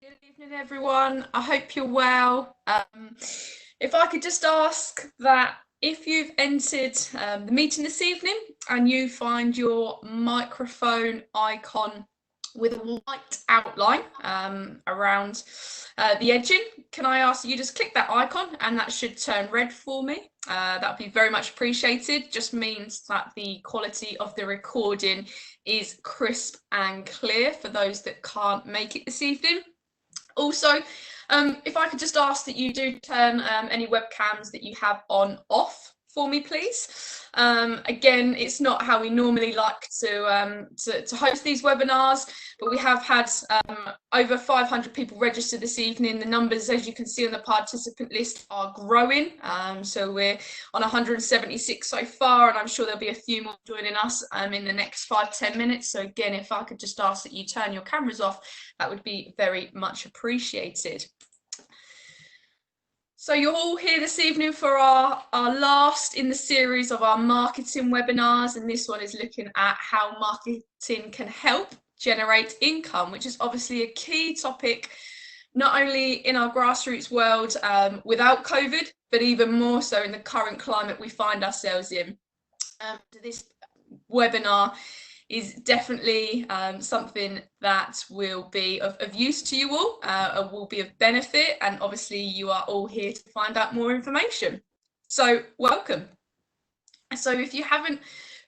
Good evening, everyone. I hope you're well. If I could just ask that if you've entered the meeting this evening and you find your microphone icon with a white outline around the edging, can I ask you just click that icon and that should turn red for me? That would be very much appreciated. Just means that the quality of the recording is crisp and clear for those that can't make it this evening. Also, if I could just ask that you do turn any webcams that you have on off for me, please. Again, it's not how we normally like to host these webinars, but we have had over 500 people registered this evening. The numbers, as you can see on the participant list, are growing. So we're on 176 so far, and I'm sure there'll be a few more joining us in the next 5-10 minutes. So again, if I could just ask that you turn your cameras off, that would be very much appreciated. So you're all here this evening for our last in the series of our marketing webinars, and this one is looking at how marketing can help generate income, which is obviously a key topic, not only in our grassroots world without COVID, but even more so in the current climate we find ourselves in. This webinar is definitely something that will be of use to you all, will be of benefit, and obviously you are all here to find out more information. So welcome. So if you haven't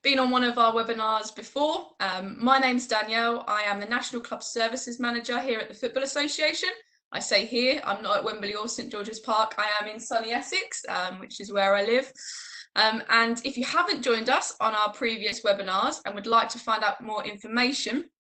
been on one of our webinars before, my name's Danielle. I am the National Club Services Manager here at the Football Association. I say here, I'm not at Wembley or St George's Park. I am in sunny Essex, which is where I live. And if you haven't joined us on our previous webinars and would like to find out more information,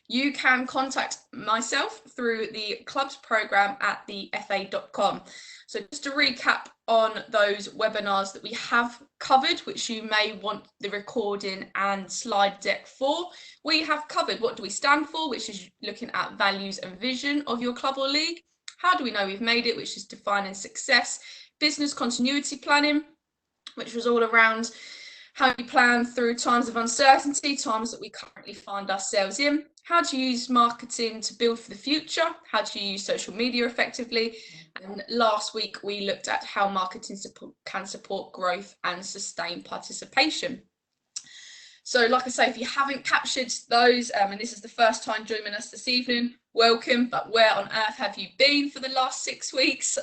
you can contact myself through the clubs program at thefa.com. So just to recap on those webinars that we have covered, which you may want the recording and slide deck for, we have covered what do we stand for, which is looking at values and vision of your club or league. How do we know we've made it, which is defining success, business continuity planning, which was all around how you plan through times of uncertainty, times that we currently find ourselves in, how to use marketing to build for the future, how to use social media effectively, and last week we looked at how marketing can support growth and sustain participation. So like I say, if you haven't captured those, and this is the first time joining us this evening, welcome, but where on earth have you been for the last 6 weeks?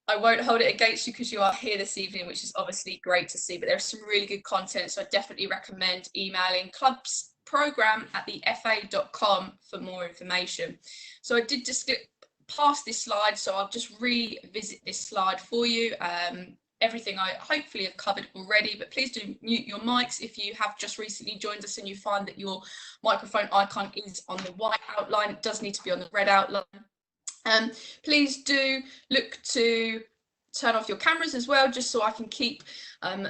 I won't hold it against you because you are here this evening, which is obviously great to see, but there's some really good content. So I definitely recommend emailing clubsprogram@thefa.com for more information. So I did just skip past this slide, so I'll just revisit this slide for you. Everything I hopefully have covered already, but please do mute your mics if you have just recently joined us and you find that your microphone icon is on the white outline. It does need to be on the red outline. Please do look to turn off your cameras as well, just so I can keep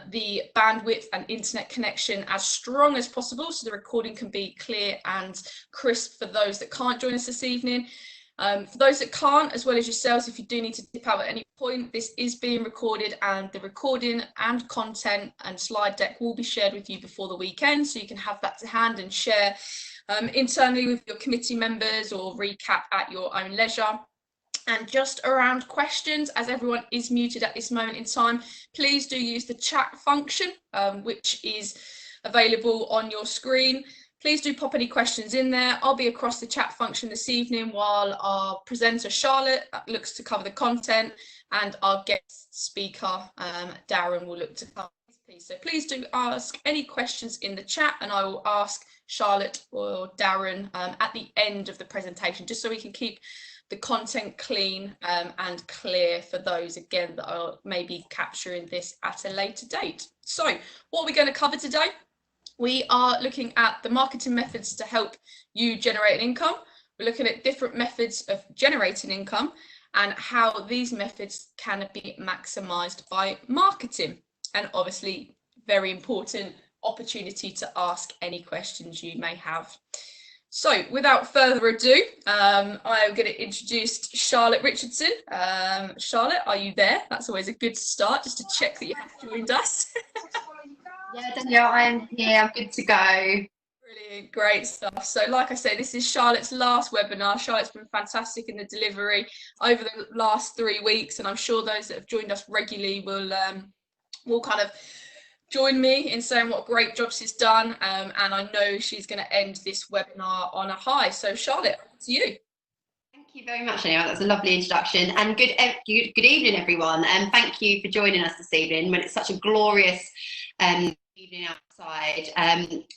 the bandwidth and internet connection as strong as possible, so the recording can be clear and crisp for those that can't join us this evening. For those that can't, as well as yourselves, if you do need to dip out at any point, this is being recorded, and the recording and content and slide deck will be shared with you before the weekend, so you can have that to hand and share internally with your committee members or recap at your own leisure. And just around questions, as everyone is muted at this moment in time, please do use the chat function, which is available on your screen. Please do pop any questions in there. I'll be across the chat function this evening while our presenter Charlotte looks to cover the content, and our guest speaker Darren will look to cover this piece. So please do ask any questions in the chat, and I will ask Charlotte or Darren at the end of the presentation, just so we can keep the content clean and clear for those, again, that are maybe capturing this at a later date. So what are we going to cover today? We are looking at the marketing methods to help you generate an income. We're looking at different methods of generating income and how these methods can be maximised by marketing. And obviously, very important opportunity to ask any questions you may have. So without further ado, I am going to introduce Charlotte Richardson. Charlotte, are you there? That's always a good start, just to check that you have joined us. Yeah, Danielle, I am here. I'm good to go. Brilliant, great stuff. So like I said, this is Charlotte's last webinar. Charlotte's been fantastic in the delivery over the last 3 weeks, and I'm sure those that have joined us regularly will kind of join me in saying what a great job she's done, and I know she's going to end this webinar on a high. So Charlotte, over to you. Thank you very much, Anna. That's a lovely introduction, and good evening, everyone, and thank you for joining us this evening when it's such a glorious evening outside.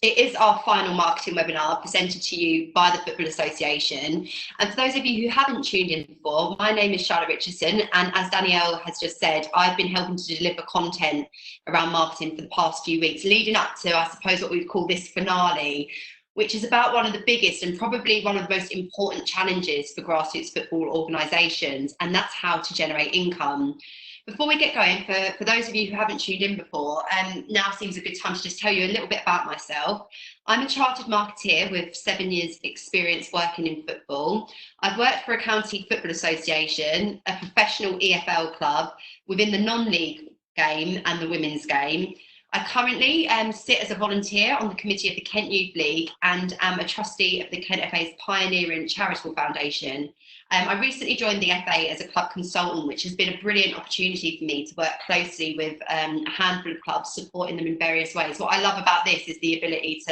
It is our final marketing webinar presented to you by the Football Association, and for those of you who haven't tuned in before, my name is Charlotte Richardson, and as Danielle has just said, I've been helping to deliver content around marketing for the past few weeks, leading up to, I suppose, what we would call this finale, which is about one of the biggest and probably one of the most important challenges for grassroots football organisations, and that's how to generate income. Before we get going, for those of you who haven't tuned in before, now seems a good time to just tell you a little bit about myself. I'm a chartered marketeer with 7 years experience working in football. I've worked for a county football association, a professional EFL club within the non-league game and the women's game. I currently sit as a volunteer on the committee of the Kent Youth League and am a trustee of the Kent FA's Pioneering Charitable Foundation. I recently joined the FA as a club consultant, which has been a brilliant opportunity for me to work closely with a handful of clubs, supporting them in various ways. What I love about this is the ability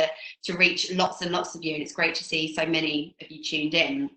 to reach lots and lots of you, and it's great to see so many of you tuned in.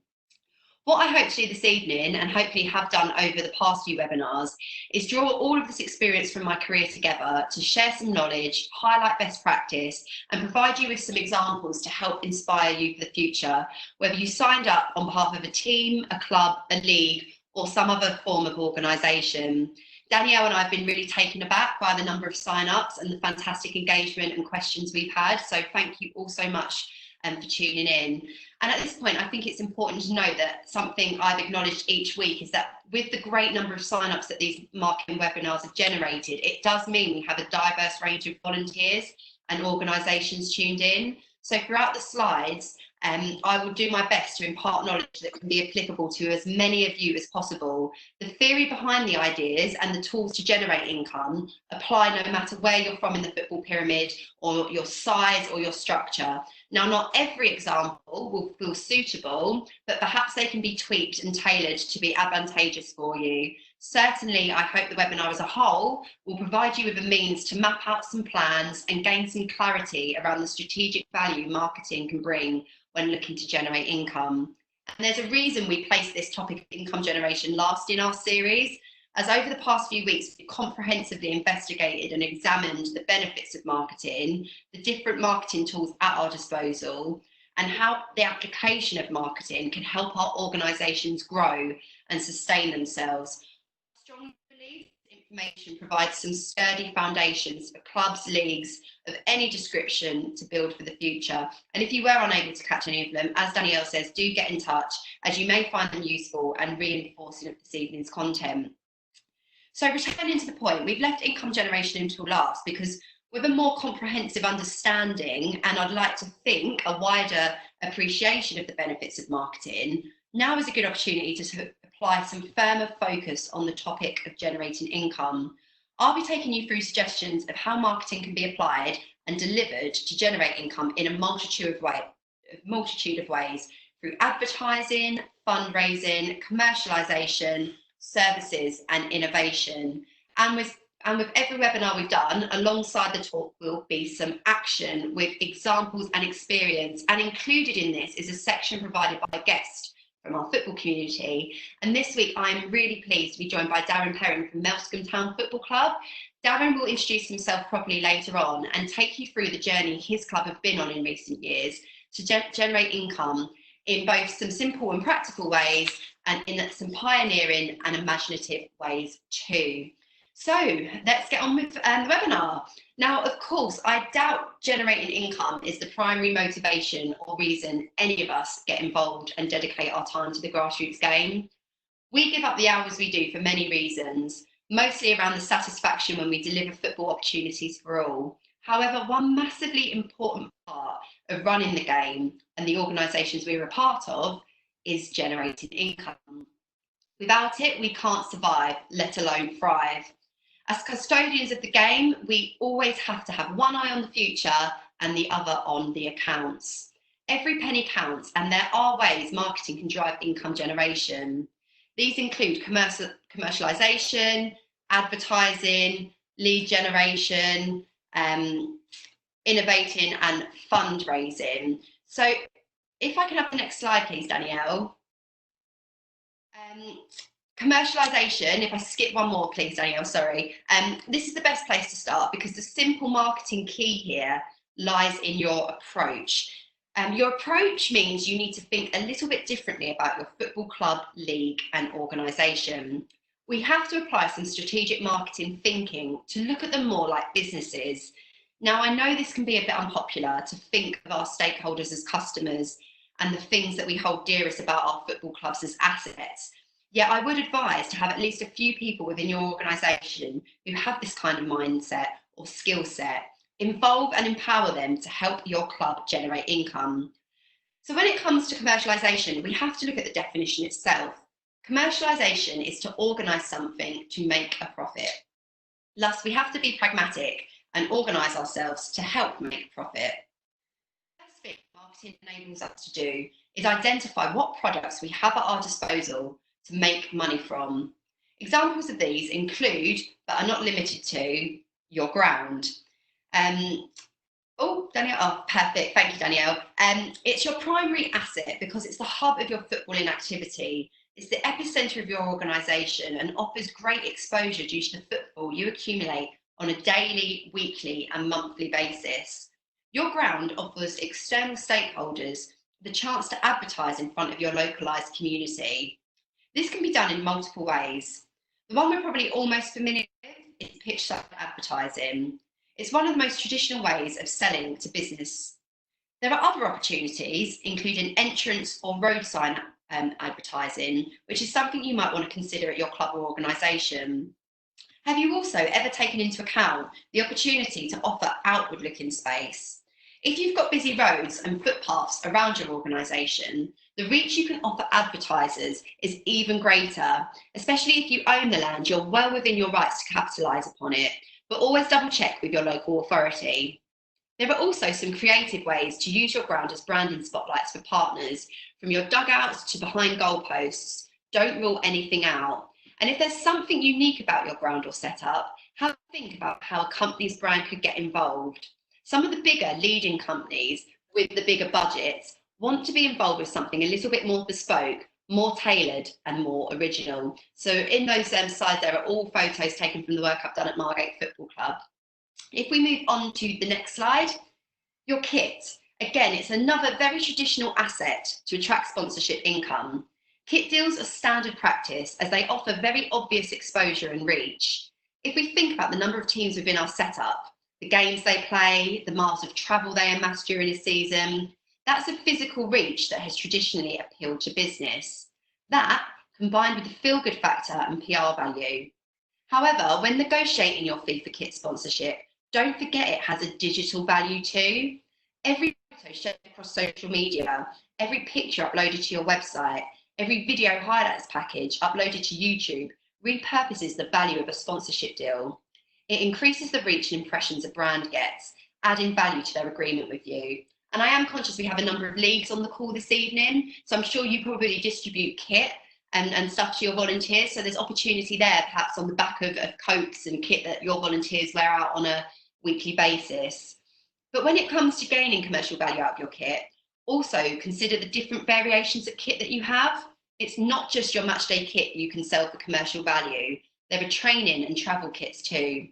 What I hope to do this evening, and hopefully have done over the past few webinars, is draw all of this experience from my career together to share some knowledge, highlight best practice, and provide you with some examples to help inspire you for the future, whether you signed up on behalf of a team, a club, a league, or some other form of organisation. Danielle and I have been really taken aback by the number of sign-ups and the fantastic engagement and questions we've had, so thank you all so much for tuning in. And at this point, I think it's important to know that something I've acknowledged each week is that with the great number of sign-ups that these marketing webinars have generated, it does mean we have a diverse range of volunteers and organisations tuned in. So throughout the slides, I will do my best to impart knowledge that can be applicable to as many of you as possible. The theory behind the ideas and the tools to generate income apply no matter where you're from in the football pyramid or your size or your structure. Now, not every example will feel suitable, but perhaps they can be tweaked and tailored to be advantageous for you. Certainly, I hope the webinar as a whole will provide you with a means to map out some plans and gain some clarity around the strategic value marketing can bring when looking to generate income. And there's a reason we placed this topic of income generation last in our series, as over the past few weeks, we've comprehensively investigated and examined the benefits of marketing, the different marketing tools at our disposal, and how the application of marketing can help our organisations grow and sustain themselves. I strongly believe this information provides some sturdy foundations for clubs, leagues of any description to build for the future. And if you were unable to catch any of them, as Danielle says, do get in touch, as you may find them useful and reinforcing of this evening's content. So returning to the point, we've left income generation until last because with a more comprehensive understanding, and I'd like to think a wider appreciation of the benefits of marketing, now is a good opportunity to apply some firmer focus on the topic of generating income. I'll be taking you through suggestions of how marketing can be applied and delivered to generate income in a multitude of ways through advertising, fundraising, commercialisation, services and innovation. And with every webinar we've done, alongside the talk will be some action with examples and experience, and included in this is a section provided by a guest from our football community. And this week I'm really pleased to be joined by Darren Perrin from Melscombe Town Football Club. Darren will introduce himself properly later on and take you through the journey his club have been on in recent years to generate income in both some simple and practical ways, and in some pioneering and imaginative ways too. So let's get on with the webinar. Now, of course, I doubt generating income is the primary motivation or reason any of us get involved and dedicate our time to the grassroots game. We give up the hours we do for many reasons, mostly around the satisfaction when we deliver football opportunities for all. However, one massively important part of running the game and the organisations we're a part of is generating income. Without it, we can't survive, let alone thrive. As custodians of the game, we always have to have one eye on the future and the other on the accounts. Every penny counts, and there are ways marketing can drive income generation. These include commercialization, advertising, lead generation, innovating and fundraising. So if I can have the next slide, please, Danielle. Commercialization, if I skip one more, please, Danielle, sorry. This is the best place to start because the simple marketing key here lies in your approach. Your approach means you need to think a little bit differently about your football club, league and organisation. We have to apply some strategic marketing thinking to look at them more like businesses. Now, I know this can be a bit unpopular to think of our stakeholders as customers and the things that we hold dearest about our football clubs as assets. Yet I would advise to have at least a few people within your organisation who have this kind of mindset or skill set. Involve and empower them to help your club generate income. So when it comes to commercialisation, we have to look at the definition itself. Commercialisation is to organise something to make a profit. Thus, we have to be pragmatic and organise ourselves to help make profit. The first thing marketing enables us to do is identify what products we have at our disposal to make money from. Examples of these include, but are not limited to, your ground. Danielle, perfect, thank you, Danielle. It's your primary asset because it's the hub of your footballing activity. It's the epicentre of your organisation and offers great exposure due to the football you accumulate on a daily, weekly and monthly basis. Your ground offers external stakeholders the chance to advertise in front of your localised community. This can be done in multiple ways. The one we're probably all most familiar with is pitch-side advertising. It's one of the most traditional ways of selling to business. There are other opportunities, including entrance or road sign advertising, which is something you might want to consider at your club or organisation. Have you also ever taken into account the opportunity to offer outward-looking space? If you've got busy roads and footpaths around your organisation, the reach you can offer advertisers is even greater, especially if you own the land. You're well within your rights to capitalise upon it, but always double check with your local authority. There are also some creative ways to use your ground as branding spotlights for partners, from your dugouts to behind goalposts. Don't rule anything out. And if there's something unique about your ground or setup, have a think about how a company's brand could get involved. Some of the bigger leading companies with the bigger budgets want to be involved with something a little bit more bespoke, more tailored and more original. So in those slides, there are all photos taken from the work I've done at Margate Football Club. If we move on to the next slide, your kit. Again, it's another very traditional asset to attract sponsorship income. Kit deals are standard practice as they offer very obvious exposure and reach. If we think about the number of teams within our setup, the games they play, the miles of travel they amass during a season, that's a physical reach that has traditionally appealed to business. That, combined with the feel-good factor and PR value. However, when negotiating your fee for kit sponsorship, don't forget it has a digital value too. Every photo shared across social media, every picture uploaded to your website, every video highlights package uploaded to YouTube repurposes the value of a sponsorship deal. It increases the reach and impressions a brand gets, adding value to their agreement with you. And I am conscious we have a number of leagues on the call this evening, so I'm sure you probably distribute kit and stuff to your volunteers. So there's opportunity there, perhaps on the back of coats and kit that your volunteers wear out on a weekly basis. But when it comes to gaining commercial value out of your kit, also consider the different variations of kit that you have. It's not just your matchday kit you can sell for commercial value. There are training and travel kits too.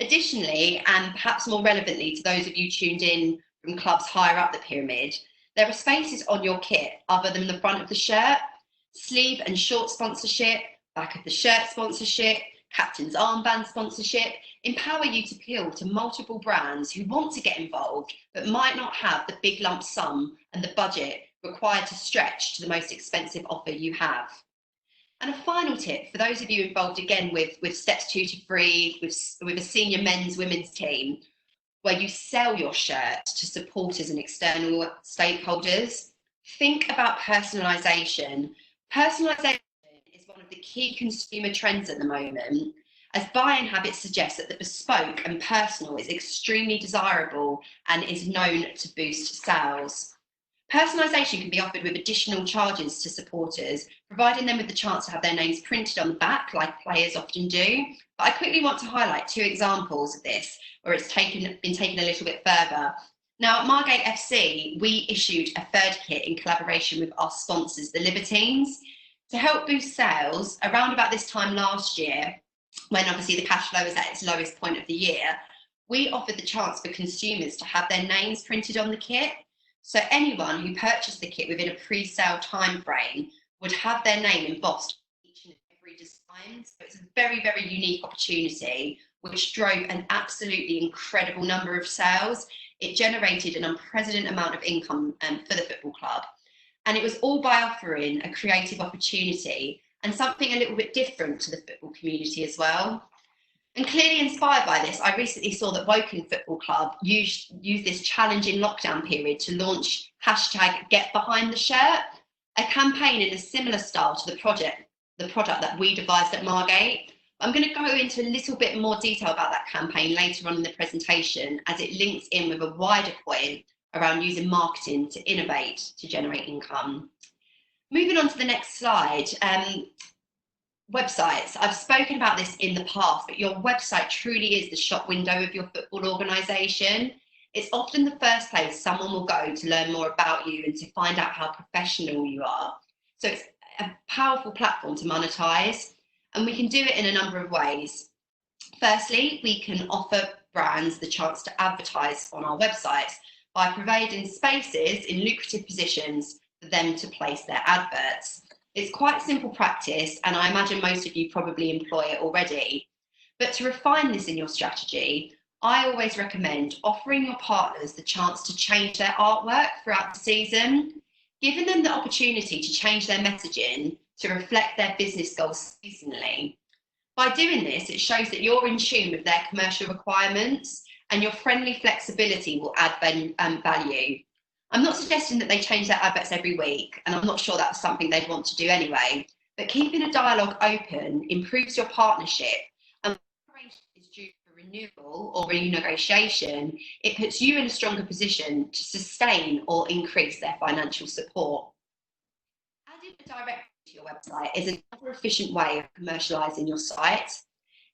Additionally, and perhaps more relevantly to those of you tuned in from clubs higher up the pyramid, there are spaces on your kit other than the front of the shirt, sleeve and short sponsorship, back of the shirt sponsorship, captain's armband sponsorship, empower you to appeal to multiple brands who want to get involved but might not have the big lump sum and the budget required to stretch to the most expensive offer you have. And a final tip for those of you involved again with steps 2 to 3, with a senior men's women's team, where you sell your shirt to supporters and external stakeholders, think about personalisation. Personalisation is one of the key consumer trends at the moment, as buying habits suggest that the bespoke and personal is extremely desirable and is known to boost sales. Personalisation can be offered with additional charges to supporters, providing them with the chance to have their names printed on the back, like players often do. But I quickly want to highlight 2 examples of this, where it's been taken a little bit further. Now, at Margate FC, we issued a 3rd kit in collaboration with our sponsors, the Libertines, to help boost sales around about this time last year, when obviously the cash flow was at its lowest point of the year. We offered the chance for consumers to have their names printed on the kit. So anyone who purchased the kit within a pre-sale time frame would have their name embossed on each and every design. So it's a very, very unique opportunity, which drove an absolutely incredible number of sales. It generated an unprecedented amount of income for the football club. And it was all by offering a creative opportunity and something a little bit different to the football community as well. And clearly inspired by this, I recently saw that Woking Football Club used this challenging lockdown period to launch #GetBehindTheShirt, a campaign in a similar style to the product that we devised at Margate. I'm going to go into a little bit more detail about that campaign later on in the presentation, as it links in with a wider point around using marketing to innovate to generate income. Moving on to the next slide. Websites. I've spoken about this in the past, but your website truly is the shop window of your football organisation. It's often the first place someone will go to learn more about you and to find out how professional you are. So it's a powerful platform to monetize, and we can do it in a number of ways. Firstly, we can offer brands the chance to advertise on our websites by providing spaces in lucrative positions for them to place their adverts. It's quite simple practice, and I imagine most of you probably employ it already. But to refine this in your strategy, I always recommend offering your partners the chance to change their artwork throughout the season, giving them the opportunity to change their messaging to reflect their business goals seasonally. By doing this, it shows that you're in tune with their commercial requirements, and your friendly flexibility will add value. I'm not suggesting that they change their adverts every week, and I'm not sure that's something they'd want to do anyway, but keeping a dialogue open improves your partnership, and when a is due for renewal or renegotiation, it puts you in a stronger position to sustain or increase their financial support. Adding a directory to your website is another efficient way of commercialising your site.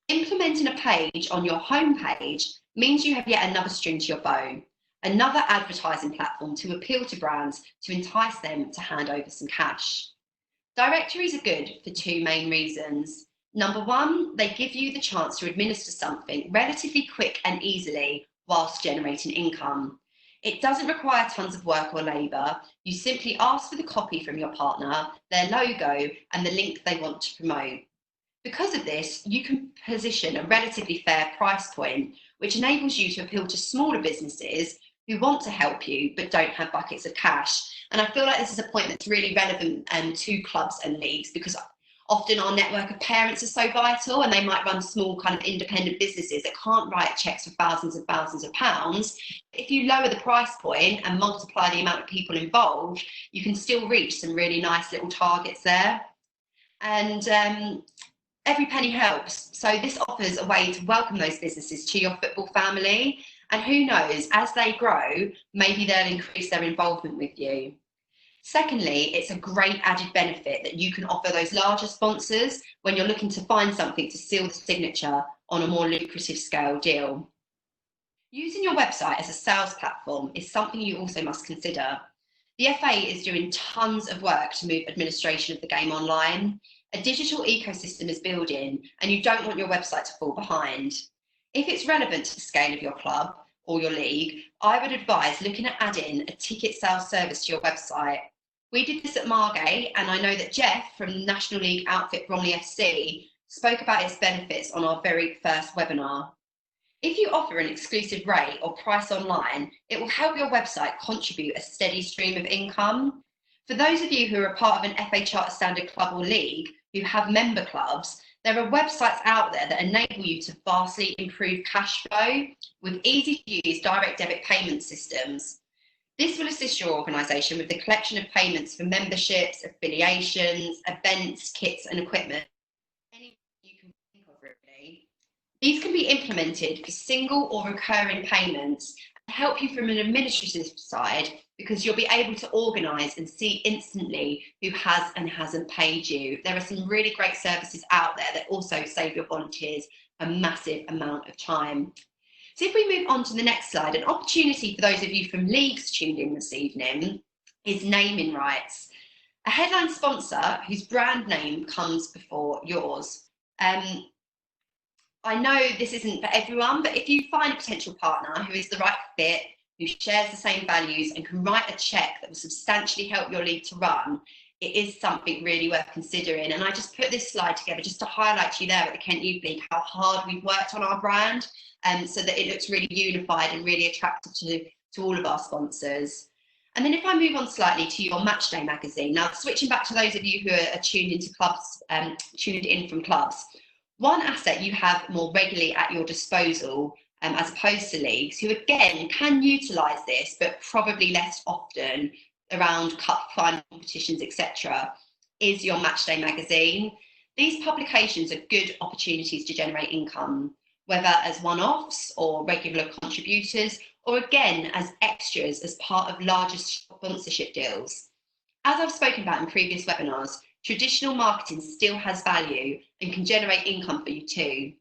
Implementing a page on your homepage means you have yet another string to your bow, another advertising platform to appeal to brands to entice them to hand over some cash. Directories are good for 2 main reasons. Number 1, they give you the chance to administer something relatively quick and easily whilst generating income. It doesn't require tons of work or labour. You simply ask for the copy from your partner, their logo, and the link they want to promote. Because of this, you can position a relatively fair price point, which enables you to appeal to smaller businesses who want to help you but don't have buckets of cash. And I feel like this is a point that's really relevant to clubs and leagues, because often our network of parents are so vital, and they might run small kind of independent businesses that can't write checks for thousands of pounds. If you lower the price point and multiply the amount of people involved, you can still reach some really nice little targets there. And every penny helps. So this offers a way to welcome those businesses to your football family. And who knows, as they grow, maybe they'll increase their involvement with you. Secondly, it's a great added benefit that you can offer those larger sponsors when you're looking to find something to seal the signature on a more lucrative scale deal. Using your website as a sales platform is something you also must consider. The FA is doing tons of work to move administration of the game online. A digital ecosystem is building, and you don't want your website to fall behind. If it's relevant to the scale of your club or your league, I would advise looking at adding a ticket sales service to your website. We did this at Margate, and I know that Jeff from National League outfit Bromley FC spoke about its benefits on our very first webinar. If you offer an exclusive rate or price online, it will help your website contribute a steady stream of income. For those of you who are a part of an FA Charter Standard club or league who have member clubs, there are websites out there that enable you to vastly improve cash flow with easy-to-use direct debit payment systems. This will assist your organisation with the collection of payments for memberships, affiliations, events, kits and equipment. Anything you can think of, really. These can be implemented for single or recurring payments to help you from an administrative side, because you'll be able to organise and see instantly who has and hasn't paid you. There are some really great services out there that also save your volunteers a massive amount of time. So if we move on to the next slide, an opportunity for those of you from leagues tuned in this evening is naming rights. A headline sponsor whose brand name comes before yours. I know this isn't for everyone, but if you find a potential partner who is the right fit, who shares the same values and can write a cheque that will substantially help your league to run, it is something really worth considering. And I just put this slide together just to highlight to you there at the Kent Youth League how hard we've worked on our brand, so that it looks really unified and really attractive to all of our sponsors. And then if I move on slightly to your Matchday magazine, now switching back to those of you who are tuned into clubs, tuned in from clubs, one asset you have more regularly at your disposal, as opposed to leagues, who again can utilise this, but probably less often around cup final competitions, etc., is your Matchday magazine. These publications are good opportunities to generate income, whether as one-offs or regular contributors, or again as extras as part of larger sponsorship deals. As I've spoken about in previous webinars, traditional marketing still has value and can generate income for you too.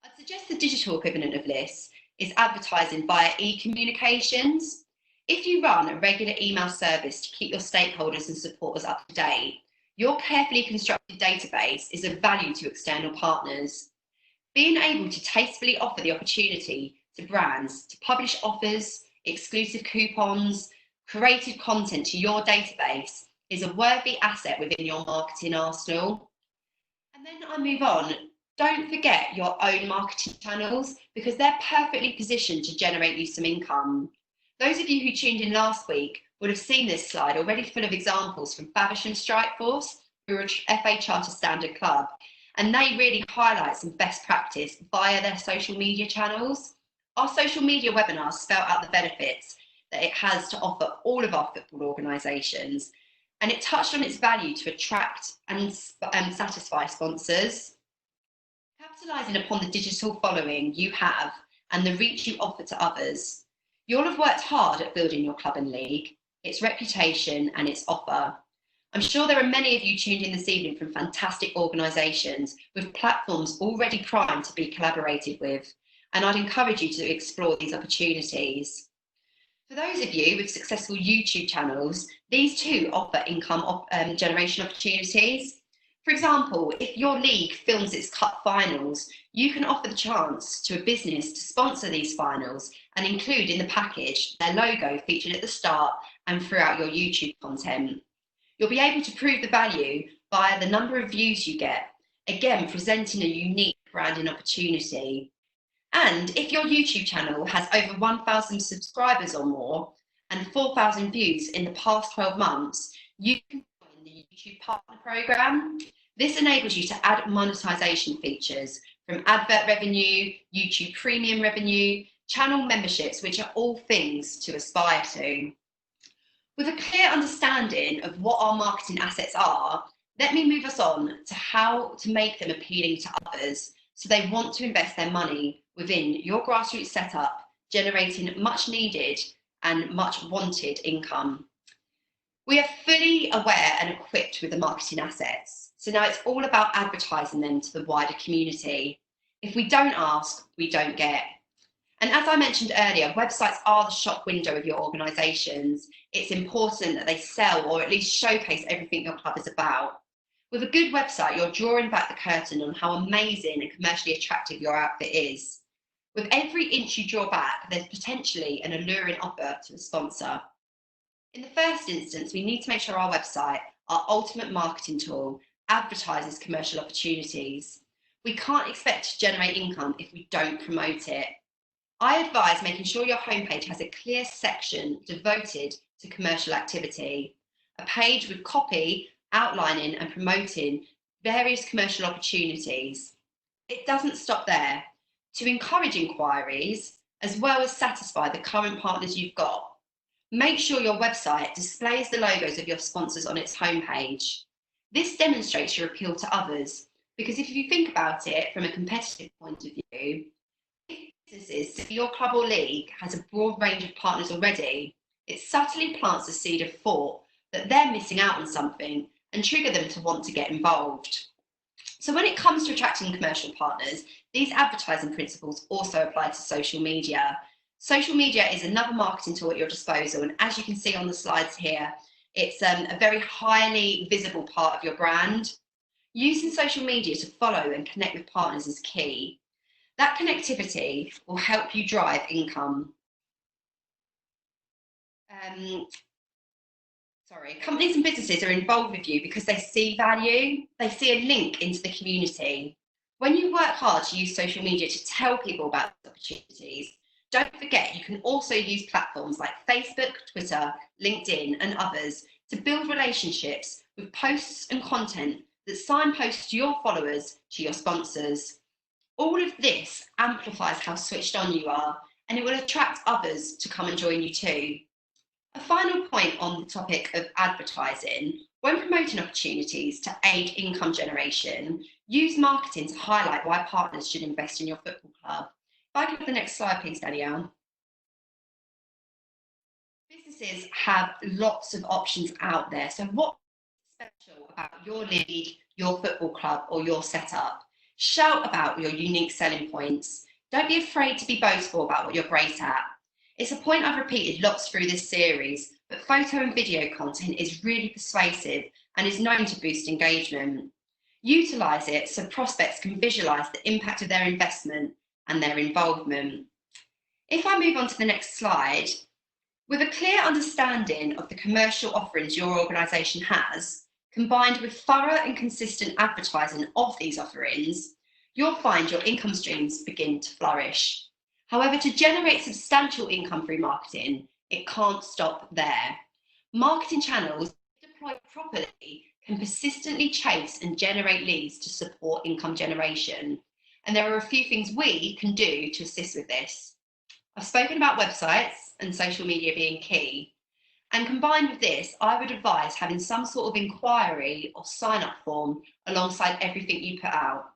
I'd suggest the digital equivalent of this is advertising via e-communications. If you run a regular email service to keep your stakeholders and supporters up to date, your carefully constructed database is of value to external partners. Being able to tastefully offer the opportunity to brands to publish offers, exclusive coupons, curated content to your database is a worthy asset within your marketing arsenal. And then I move on. Don't forget your own marketing channels, because they're perfectly positioned to generate you some income. Those of you who tuned in last week would have seen this slide already full of examples from Faversham Strikeforce, who are a FA Charter Standard club, and they really highlight some best practice via their social media channels. Our social media webinars spell out the benefits that it has to offer all of our football organisations, and it touched on its value to attract and satisfy sponsors. Capitalising upon the digital following you have and the reach you offer to others, you'll have worked hard at building your club and league, its reputation and its offer. I'm sure there are many of you tuned in this evening from fantastic organisations with platforms already primed to be collaborated with, and I'd encourage you to explore these opportunities. For those of you with successful YouTube channels, these too offer income generation opportunities. For example, if your league films its cup finals, you can offer the chance to a business to sponsor these finals and include in the package their logo featured at the start and throughout your YouTube content. You'll be able to prove the value via the number of views you get, again presenting a unique branding opportunity. And if your YouTube channel has over 1,000 subscribers or more and 4,000 views in the past 12 months, you can join the YouTube Partner Programme. This enables you to add monetization features from advert revenue, YouTube Premium revenue, channel memberships, which are all things to aspire to. With a clear understanding of what our marketing assets are, let me move us on to how to make them appealing to others so they want to invest their money within your grassroots setup, generating much needed and much wanted income. We are fully aware and equipped with the marketing assets, so now it's all about advertising them to the wider community. If we don't ask, we don't get. And as I mentioned earlier, websites are the shop window of your organisations. It's important that they sell or at least showcase everything your club is about. With a good website, you're drawing back the curtain on how amazing and commercially attractive your outfit is. With every inch you draw back, there's potentially an alluring offer to a sponsor. In the first instance, we need to make sure our website, our ultimate marketing tool, advertises commercial opportunities. We can't expect to generate income if we don't promote it. I advise making sure your homepage has a clear section devoted to commercial activity, a page with copy outlining and promoting various commercial opportunities. It doesn't stop there. To encourage inquiries, as well as satisfy the current partners you've got, make sure your website displays the logos of your sponsors on its homepage. This demonstrates your appeal to others Because if you think about it from a competitive point of view, if businesses, so your club or league has a broad range of partners already, it subtly plants a seed of thought that they're missing out on something and trigger them to want to get involved. So when it comes to attracting commercial partners, these advertising principles also apply to social media. Social media is another marketing tool at your disposal, and as you can see on the slides here, it's a very highly visible part of your brand. Using social media to follow and connect with partners is key. That connectivity will help you drive income. Companies and businesses are involved with you because they see value, they see a link into the community. When you work hard to use social media to tell people about opportunities, don't forget you can also use platforms like Facebook, Twitter, LinkedIn, and others to build relationships with posts and content that signpost your followers to your sponsors. All of this amplifies how switched on you are, and it will attract others to come and join you too. A final point on the topic of advertising: when promoting opportunities to aid income generation, use marketing to highlight why partners should invest in your football club. If I could have the next slide, please, Danielle. Businesses have lots of options out there. So what's special about your league, your football club, or your setup? Shout about your unique selling points. Don't be afraid to be boastful about what you're great at. It's a point I've repeated lots through this series, but photo and video content is really persuasive and is known to boost engagement. Utilise it so prospects can visualise the impact of their investment and their involvement. If I move on to the next slide, with a clear understanding of the commercial offerings your organisation has, combined with thorough and consistent advertising of these offerings, you'll find your income streams begin to flourish. However, to generate substantial income through marketing, it can't stop there. Marketing channels deployed properly can persistently chase and generate leads to support income generation. And there are a few things we can do to assist with this. I've spoken about websites and social media being key. And combined with this, I would advise having some sort of inquiry or sign-up form alongside everything you put out.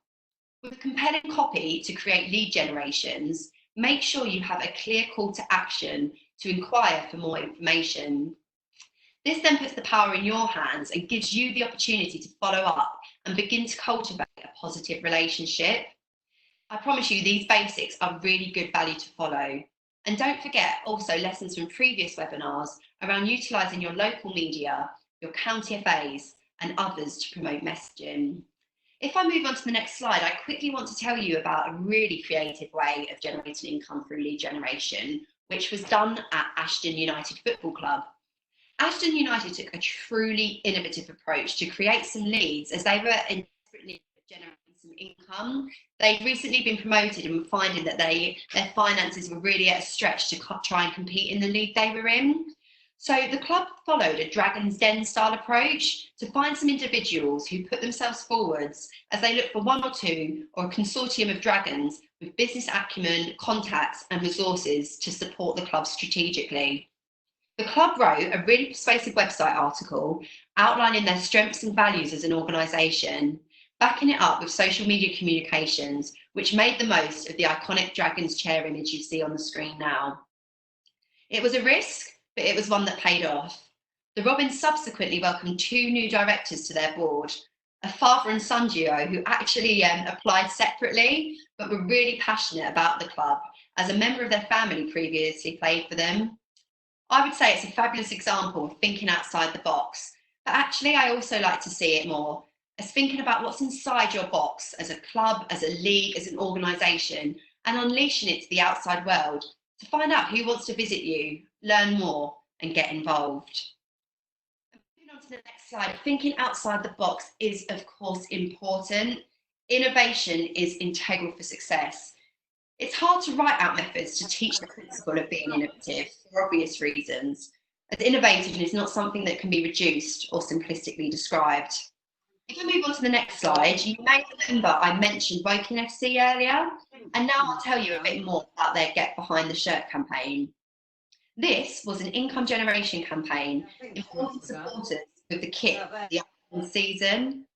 With compelling copy to create lead generations, make sure you have a clear call to action to inquire for more information. This then puts the power in your hands and gives you the opportunity to follow up and begin to cultivate a positive relationship. I promise you these basics are really good value to follow. And don't forget also lessons from previous webinars around utilising your local media, your county FAs and others to promote messaging. If I move on to the next slide, I quickly want to tell you about a really creative way of generating income through lead generation, which was done at Ashton United Football Club. Ashton United took a truly innovative approach to create some leads as they were in desperate need of generating some income. They'd recently been promoted and were finding that their finances were really at a stretch to try and compete in the league they were in. So the club followed a Dragon's Den style approach to find some individuals who put themselves forwards as they look for one or two or a consortium of dragons with business acumen, contacts and resources to support the club strategically. The club wrote a really persuasive website article outlining their strengths and values as an organisation, backing it up with social media communications, which made the most of the iconic Dragon's chair image you see on the screen now. It was a risk, but it was one that paid off. The Robins subsequently welcomed 2 new directors to their board, a father and son duo who actually applied separately, but were really passionate about the club as a member of their family previously played for them. I would say it's a fabulous example of thinking outside the box, but actually I also like to see it more as thinking about what's inside your box as a club, as a league, as an organisation, and unleashing it to the outside world to find out who wants to visit you, learn more and get involved. Moving on to the next slide, thinking outside the box is of course important. Innovation is integral for success. It's hard to write out methods to teach the principle of being innovative for obvious reasons, as innovation is not something that can be reduced or simplistically described. If I move on to the next slide, you may remember I mentioned Woking FC earlier, and now I'll tell you a bit more about their Get Behind the Shirt campaign. This was an income generation campaign involving supporters with the kit for the upcoming season,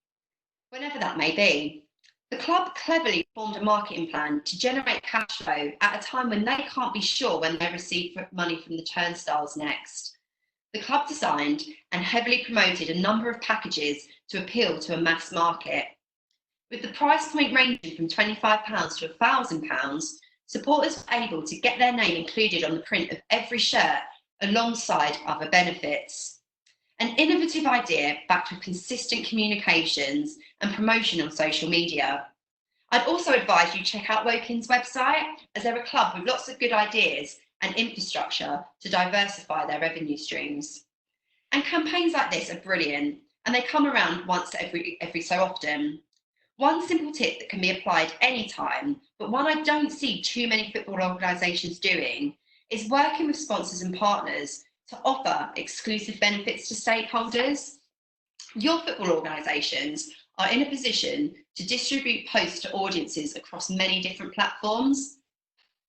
whenever that may be. The club cleverly formed a marketing plan to generate cash flow at a time when they can't be sure when they receive money from the turnstiles next. The club designed and heavily promoted a number of packages to appeal to a mass market. With the price point ranging from £25 to £1,000, supporters were able to get their name included on the print of every shirt alongside other benefits. An innovative idea backed with consistent communications and promotion on social media. I'd also advise you check out Wokin's website, as they're a club with lots of good ideas and infrastructure to diversify their revenue streams. And campaigns like this are brilliant, and they come around once every so often. One simple tip that can be applied anytime, but one I don't see too many football organisations doing, is working with sponsors and partners to offer exclusive benefits to stakeholders. Your football organisations are in a position to distribute posts to audiences across many different platforms.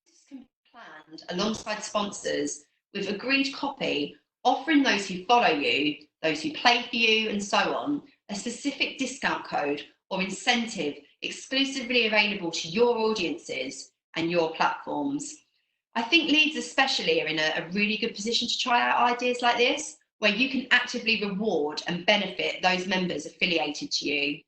This can be planned alongside sponsors with agreed copy, offering those who follow you, those who play for you, and so on, a specific discount code or incentive exclusively available to your audiences and your platforms. I think Leeds especially are in a really good position to try out ideas like this, where you can actively reward and benefit those members affiliated to you.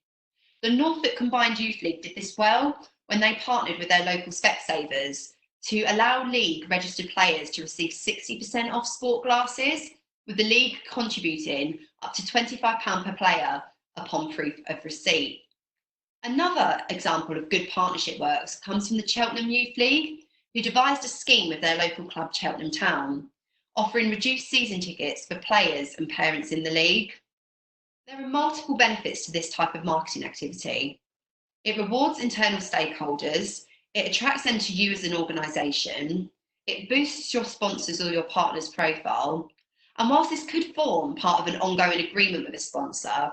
The Norfolk Combined Youth League did this well when they partnered with their local Specsavers to allow league registered players to receive 60% off sport glasses, with the league contributing up to £25 per player upon proof of receipt. Another example of good partnership works comes from the Cheltenham Youth League, who devised a scheme with their local club Cheltenham Town, offering reduced season tickets for players and parents in the league. There are multiple benefits to this type of marketing activity. It rewards internal stakeholders, it attracts them to you as an organisation, it boosts your sponsors or your partner's profile, and whilst this could form part of an ongoing agreement with a sponsor,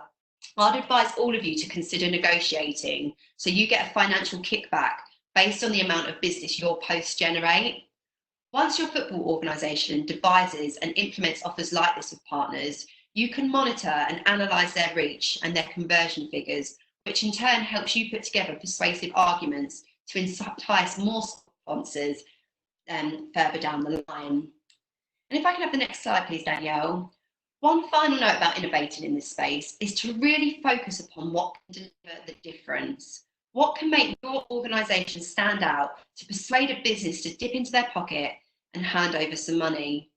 I'd advise all of you to consider negotiating so you get a financial kickback based on the amount of business your posts generate. Once your football organisation devises and implements offers like this with partners, you can monitor and analyse their reach and their conversion figures, which in turn helps you put together persuasive arguments to entice more sponsors further down the line. And if I can have the next slide, please, Danielle. One final note about innovating in this space is to really focus upon what can deliver the difference. What can make your organisation stand out to persuade a business to dip into their pocket and hand over some money?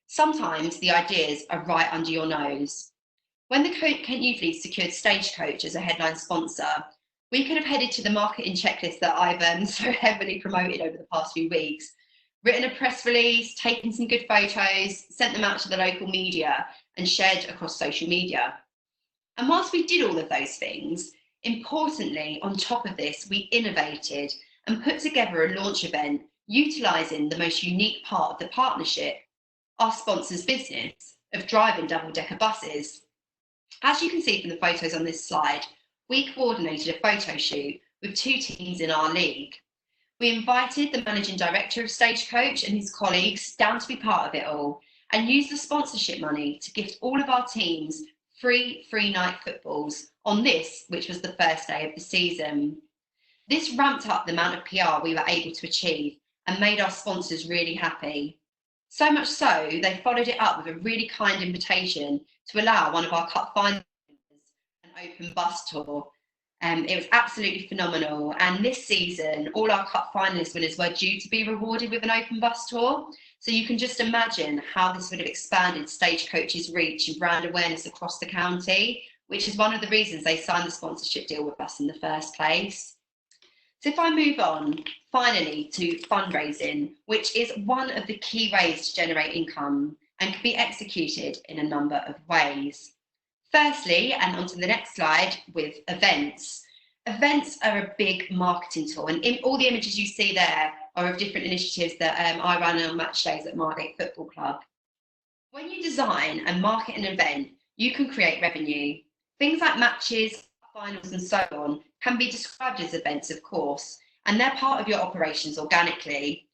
Sometimes the ideas are right under your nose. When the Kent Youth League secured Stagecoach as a headline sponsor, we could have headed to the marketing checklist that I've so heavily promoted over the past few weeks, written a press release, taken some good photos, sent them out to the local media and shared across social media. And whilst we did all of those things, importantly, on top of this, we innovated and put together a launch event utilising the most unique part of the partnership, our sponsor's business of driving double-decker buses. As you can see from the photos on this slide, we coordinated a photo shoot with two teams in our league. We invited the managing director of Stagecoach and his colleagues down to be part of it all and used the sponsorship money to gift all of our teams free night footballs on this, which was the first day of the season. This ramped up the amount of PR we were able to achieve and made our sponsors really happy. So much so, they followed it up with a really kind invitation to allow one of our cup finalists an open bus tour. It was absolutely phenomenal. And this season, all our cup finalist winners were due to be rewarded with an open bus tour. So you can just imagine how this would have expanded Stagecoach's reach and brand awareness across the county, which is one of the reasons they signed the sponsorship deal with us in the first place. So if I move on, finally, to fundraising, which is one of the key ways to generate income and can be executed in a number of ways. Firstly, and onto the next slide, with events. Events are a big marketing tool, and all the images you see there are of different initiatives that I ran on match days at Margate Football Club. When you design and market an event, you can create revenue. Things like matches, finals and so on can be described as events, of course, and they're part of your operations organically.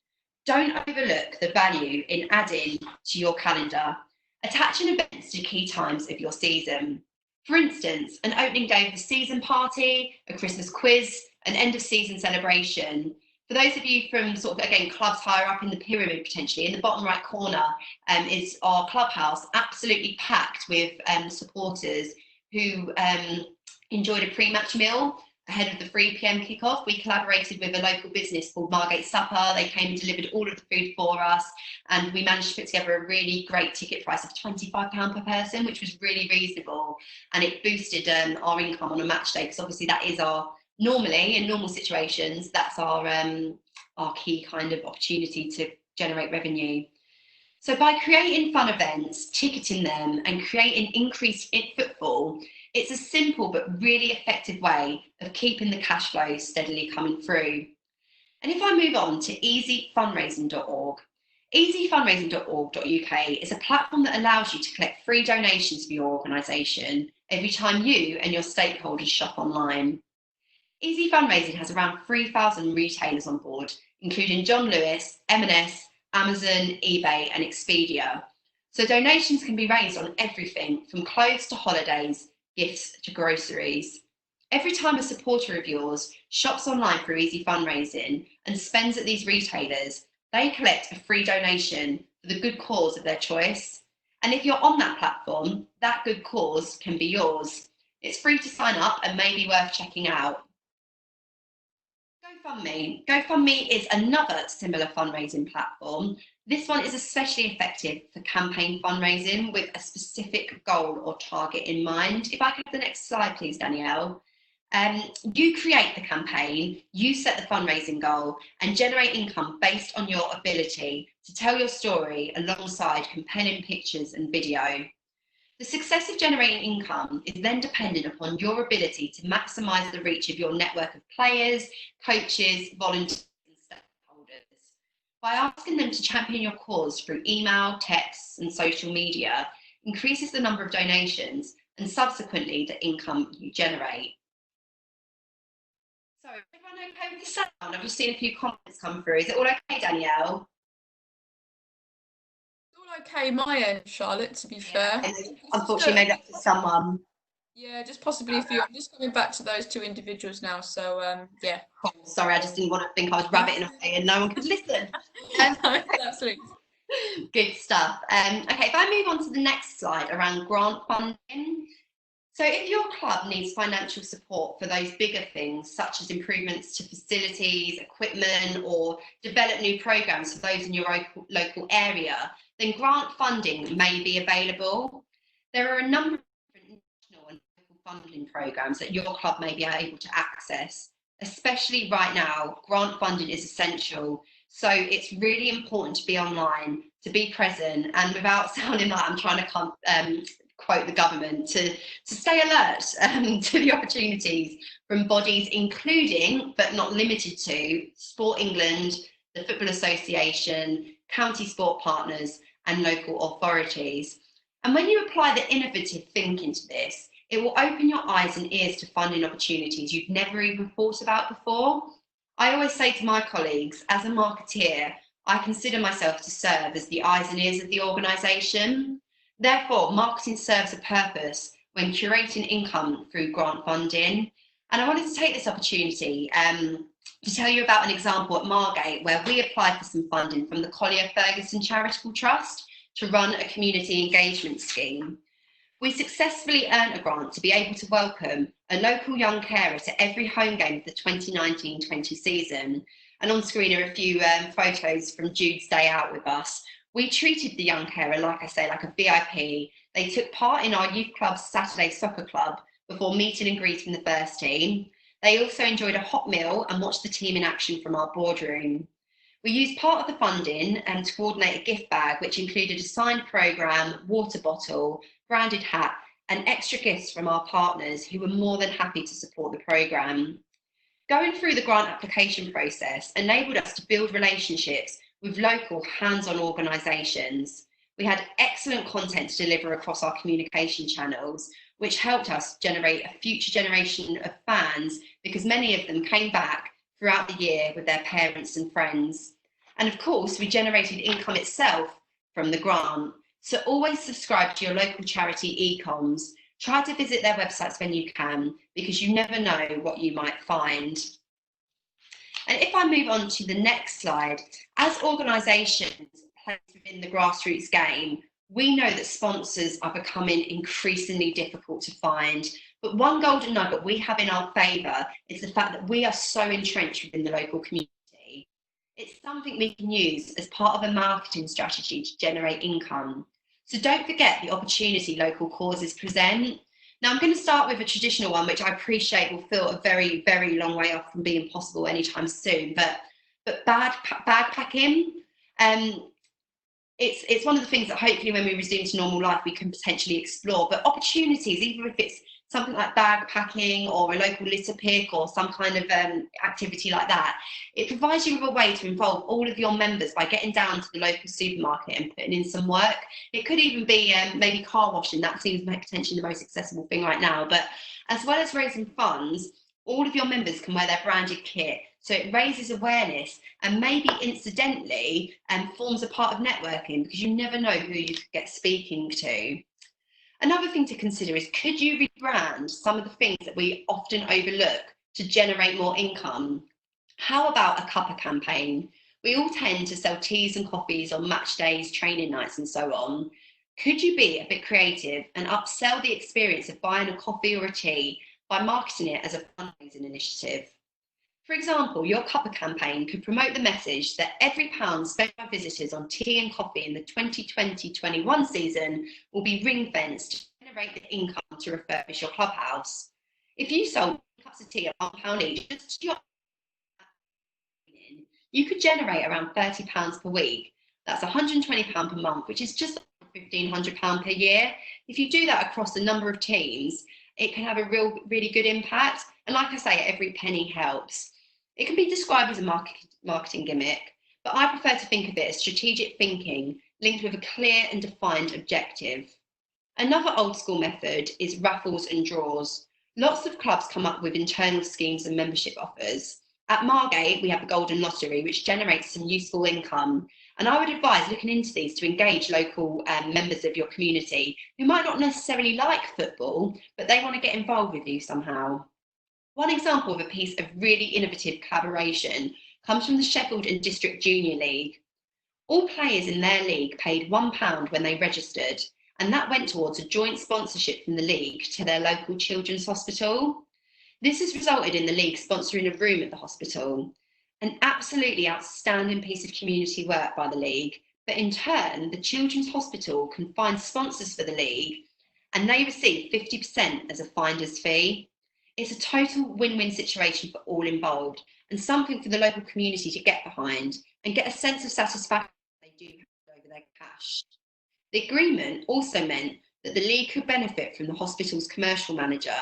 Don't overlook the value in adding to your calendar. Attaching events to key times of your season. For instance, an opening day of the season party, a Christmas quiz, an end of season celebration. For those of you from sort of, again, clubs higher up in the pyramid, potentially, in the bottom right corner is our clubhouse, absolutely packed with supporters who enjoyed a pre-match meal ahead of the 3 p.m. kickoff. We collaborated with a local business called Margate Supper. They came and delivered all of the food for us, and we managed to put together a really great ticket price of £25 per person, which was really reasonable, and it boosted our income on a match day, because obviously that is our, normally in normal situations, that's our key kind of opportunity to generate revenue. So by creating fun events, ticketing them, and creating increased footfall, it's a simple but really effective way of keeping the cash flow steadily coming through. And if I move on to easyfundraising.org, easyfundraising.org.uk is a platform that allows you to collect free donations for your organisation every time you and your stakeholders shop online. Easy Fundraising has around 3,000 retailers on board, including John Lewis, M&S, Amazon, eBay and Expedia. So donations can be raised on everything from clothes to holidays, gifts to groceries. Every time a supporter of yours shops online through Easy Fundraising and spends at these retailers, they collect a free donation for the good cause of their choice. And if you're on that platform, that good cause can be yours. It's free to sign up and may be worth checking out. GoFundMe. GoFundMe is another similar fundraising platform. This one is especially effective for campaign fundraising with a specific goal or target in mind. If I could have the next slide, please, Danielle. You create the campaign, you set the fundraising goal and generate income based on your ability to tell your story alongside compelling pictures and video. The success of generating income is then dependent upon your ability to maximise the reach of your network of players, coaches, volunteers and stakeholders. By asking them to champion your cause through email, texts and social media, increases the number of donations and subsequently the income you generate. So, is everyone okay with the sound? I've just seen a few comments come through. Is it all okay, Danielle? Okay, my end, Charlotte, to be fair. Unfortunately, maybe that's for someone. Yeah, just possibly a few. I'm just coming back to those two individuals now. So, yeah. Oh, sorry, I just didn't want to think I was rabbiting away and no one could listen. No, absolutely. Good stuff. Okay, if I move on to the next slide around grant funding. So if your club needs financial support for those bigger things, such as improvements to facilities, equipment, or develop new programs for those in your local area, then grant funding may be available. There are a number of different national and local funding programs that your club may be able to access. Especially right now, grant funding is essential. So it's really important to be online, to be present, and without sounding like I'm trying to quote the government, to stay alert to the opportunities from bodies including, but not limited to, Sport England, the Football Association, county sport partners and local authorities. And when you apply the innovative thinking to this, it will open your eyes and ears to funding opportunities you've never even thought about before. I always say to my colleagues, as a marketeer, I consider myself to serve as the eyes and ears of the organisation. Therefore, marketing serves a purpose when curating income through grant funding. And I wanted to take this opportunity to tell you about an example at Margate where we applied for some funding from the Collier Ferguson Charitable Trust to run a community engagement scheme. We successfully earned a grant to be able to welcome a local young carer to every home game of the 2019-20 season. And on screen are a few photos from Jude's day out with us. We treated the young carer, like I say, like a VIP. They took part in our youth club's Saturday soccer club before meeting and greeting the first team. They also enjoyed a hot meal and watched the team in action from our boardroom. We used part of the funding to coordinate a gift bag, which included a signed programme, water bottle, branded hat, and extra gifts from our partners who were more than happy to support the programme. Going through the grant application process enabled us to build relationships with local hands-on organisations. We had excellent content to deliver across our communication channels, which helped us generate a future generation of fans because many of them came back throughout the year with their parents and friends. And of course, we generated income itself from the grant. So always subscribe to your local charity e-coms. Try to visit their websites when you can, because you never know what you might find. And if I move on to the next slide, as organisations place within the grassroots game, we know that sponsors are becoming increasingly difficult to find. But one golden nugget we have in our favour is the fact that we are so entrenched within the local community. It's something we can use as part of a marketing strategy to generate income. So don't forget the opportunity local causes present. Now I'm going to start with a traditional one, which I appreciate will feel a very, very long way off from being possible anytime soon, but bag packing. It's one of the things that hopefully when we resume to normal life, we can potentially explore. But opportunities, even if it's something like bag packing or a local litter pick or some kind of activity like that, it provides you with a way to involve all of your members by getting down to the local supermarket and putting in some work. It could even be maybe car washing. That seems potentially the most accessible thing right now. But as well as raising funds, all of your members can wear their branded kit. So it raises awareness and maybe incidentally forms a part of networking, because you never know who you could get speaking to. Another thing to consider is, could you rebrand some of the things that we often overlook to generate more income? How about a cuppa campaign? We all tend to sell teas and coffees on match days, training nights and so on. Could you be a bit creative and upsell the experience of buying a coffee or a tea by marketing it as a fundraising initiative? For example, your cuppa campaign could promote the message that every £1 spent by visitors on tea and coffee in the 2020-21 season will be ring-fenced to generate the income to refurbish your clubhouse. If you sold cups of tea at £1 each, just your you could generate around £30 per week. That's £120 per month, which is just £1,500 per year. If you do that across a number of teams, it can have a really good impact. And like I say, every penny helps. It can be described as a marketing gimmick, but I prefer to think of it as strategic thinking linked with a clear and defined objective. Another old school method is raffles and draws. Lots of clubs come up with internal schemes and membership offers. At Margate, we have the Golden Lottery, which generates some useful income. And I would advise looking into these to engage local members of your community who might not necessarily like football, but they want to get involved with you somehow. One example of a piece of really innovative collaboration comes from the Sheffield and District Junior League. All players in their league paid £1 when they registered, and that went towards a joint sponsorship from the league to their local children's hospital. This has resulted in the league sponsoring a room at the hospital. An absolutely outstanding piece of community work by the league, but in turn, the children's hospital can find sponsors for the league, and they receive 50% as a finder's fee. It's a total win-win situation for all involved, and something for the local community to get behind and get a sense of satisfaction they do have over their cash. The agreement also meant that the league could benefit from the hospital's commercial manager,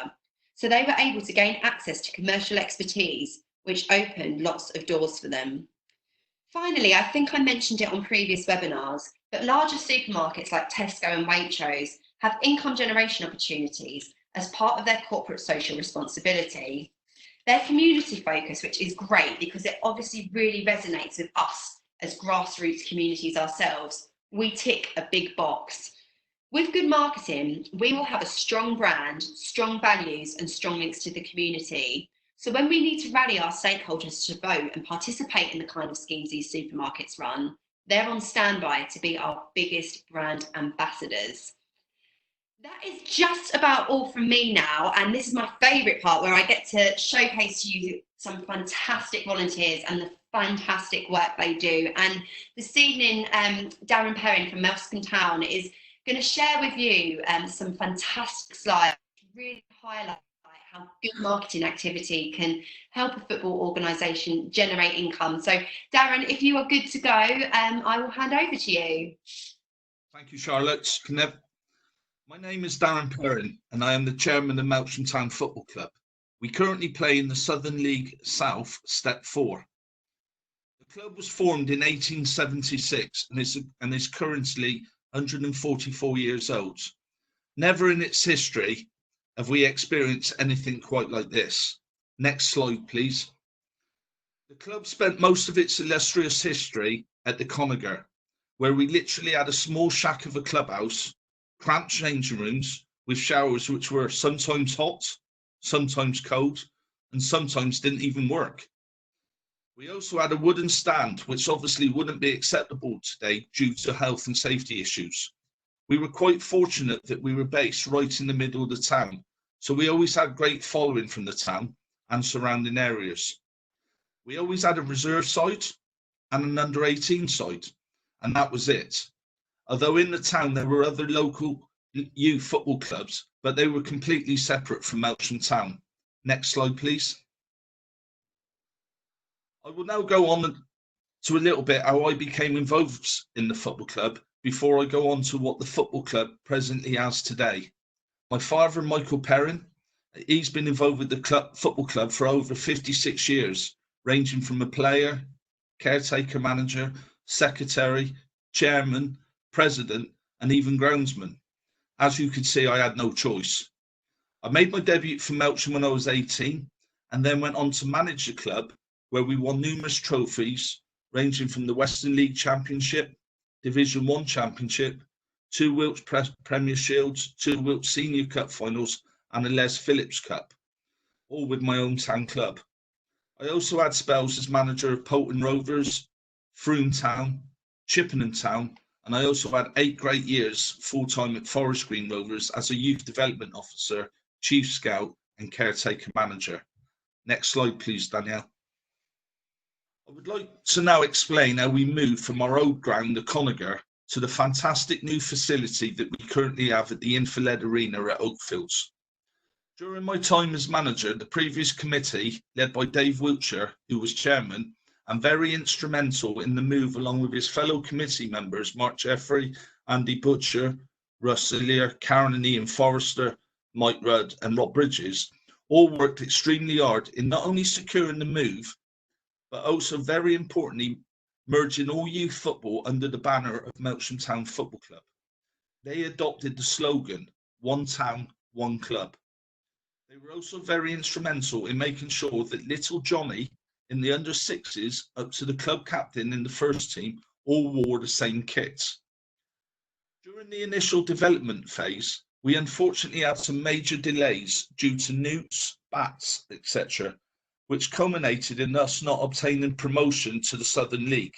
so they were able to gain access to commercial expertise, which opened lots of doors for them. Finally, I think I mentioned it on previous webinars, but larger supermarkets like Tesco and Waitrose have income generation opportunities as part of their corporate social responsibility. Their community focus, which is great because it obviously really resonates with us as grassroots communities ourselves, we tick a big box. With good marketing, we will have a strong brand, strong values, and strong links to the community. So when we need to rally our stakeholders to vote and participate in the kind of schemes these supermarkets run, they're on standby to be our biggest brand ambassadors. That is just about all from me now, and this is my favourite part where I get to showcase to you some fantastic volunteers and the fantastic work they do. And this evening, Darren Perrin from Melscombe Town is going to share with you some fantastic slides to really highlight how good marketing activity can help a football organisation generate income. So Darren, if you are good to go, I will hand over to you. Thank you, Charlotte. My name is Darren Perrin and I am the chairman of Melscombe Town Football Club. We currently play in the Southern League South Step 4. The club was formed in 1876 and is currently 144 years old. Never in its history have we experienced anything quite like this. Next slide, please. The club spent most of its illustrious history at the Conager, where we literally had a small shack of a clubhouse, cramped changing rooms with showers which were sometimes hot, sometimes cold, and sometimes didn't even work. We also had a wooden stand, which obviously wouldn't be acceptable today due to health and safety issues. We were quite fortunate that we were based right in the middle of the town, so we always had great following from the town and surrounding areas. We always had a reserve side and an under-18 side, and that was it. Although in the town there were other local youth football clubs, but they were completely separate from Melksham Town. Next slide, please. I will now go on to a little bit how I became involved in the football club before I go on to what the football club presently has today. My father, Michael Perrin, he's been involved with the football club for over 56 years, ranging from a player, caretaker manager, secretary, chairman, president, and even groundsman. As you can see, I had no choice. I made my debut for Melksham when I was 18, and then went on to manage the club, where we won numerous trophies, ranging from the Western League Championship, Division 1 Championship, 2 Wilts Premier Shields, 2 Wilts Senior Cup finals, and a Les Phillips Cup, all with my hometown club. I also had spells as manager of Poulton Rovers, Frome Town, Chippenham Town, and I also had 8 great years full-time at Forest Green Rovers as a youth development officer, chief scout, and caretaker manager. Next slide, please, Danielle. I would like to now explain how we moved from our old ground, the Conager, to the fantastic new facility that we currently have at the Infiled Arena at Oakfields. During my time as manager, the previous committee, led by Dave Wiltshire, who was chairman, and very instrumental in the move along with his fellow committee members, Mark Jeffrey, Andy Butcher, Russ Illier, Karen and Ian Forrester, Mike Rudd, and Rob Bridges, all worked extremely hard in not only securing the move, but also very importantly, merging all youth football under the banner of Melksham Town Football Club. They adopted the slogan, "One Town, One Club." They were also very instrumental in making sure that little Johnny in the under-6s up to the club captain in the first team all wore the same kit. During the initial development phase, we unfortunately had some major delays due to newts, bats, etc., which culminated in us not obtaining promotion to the Southern League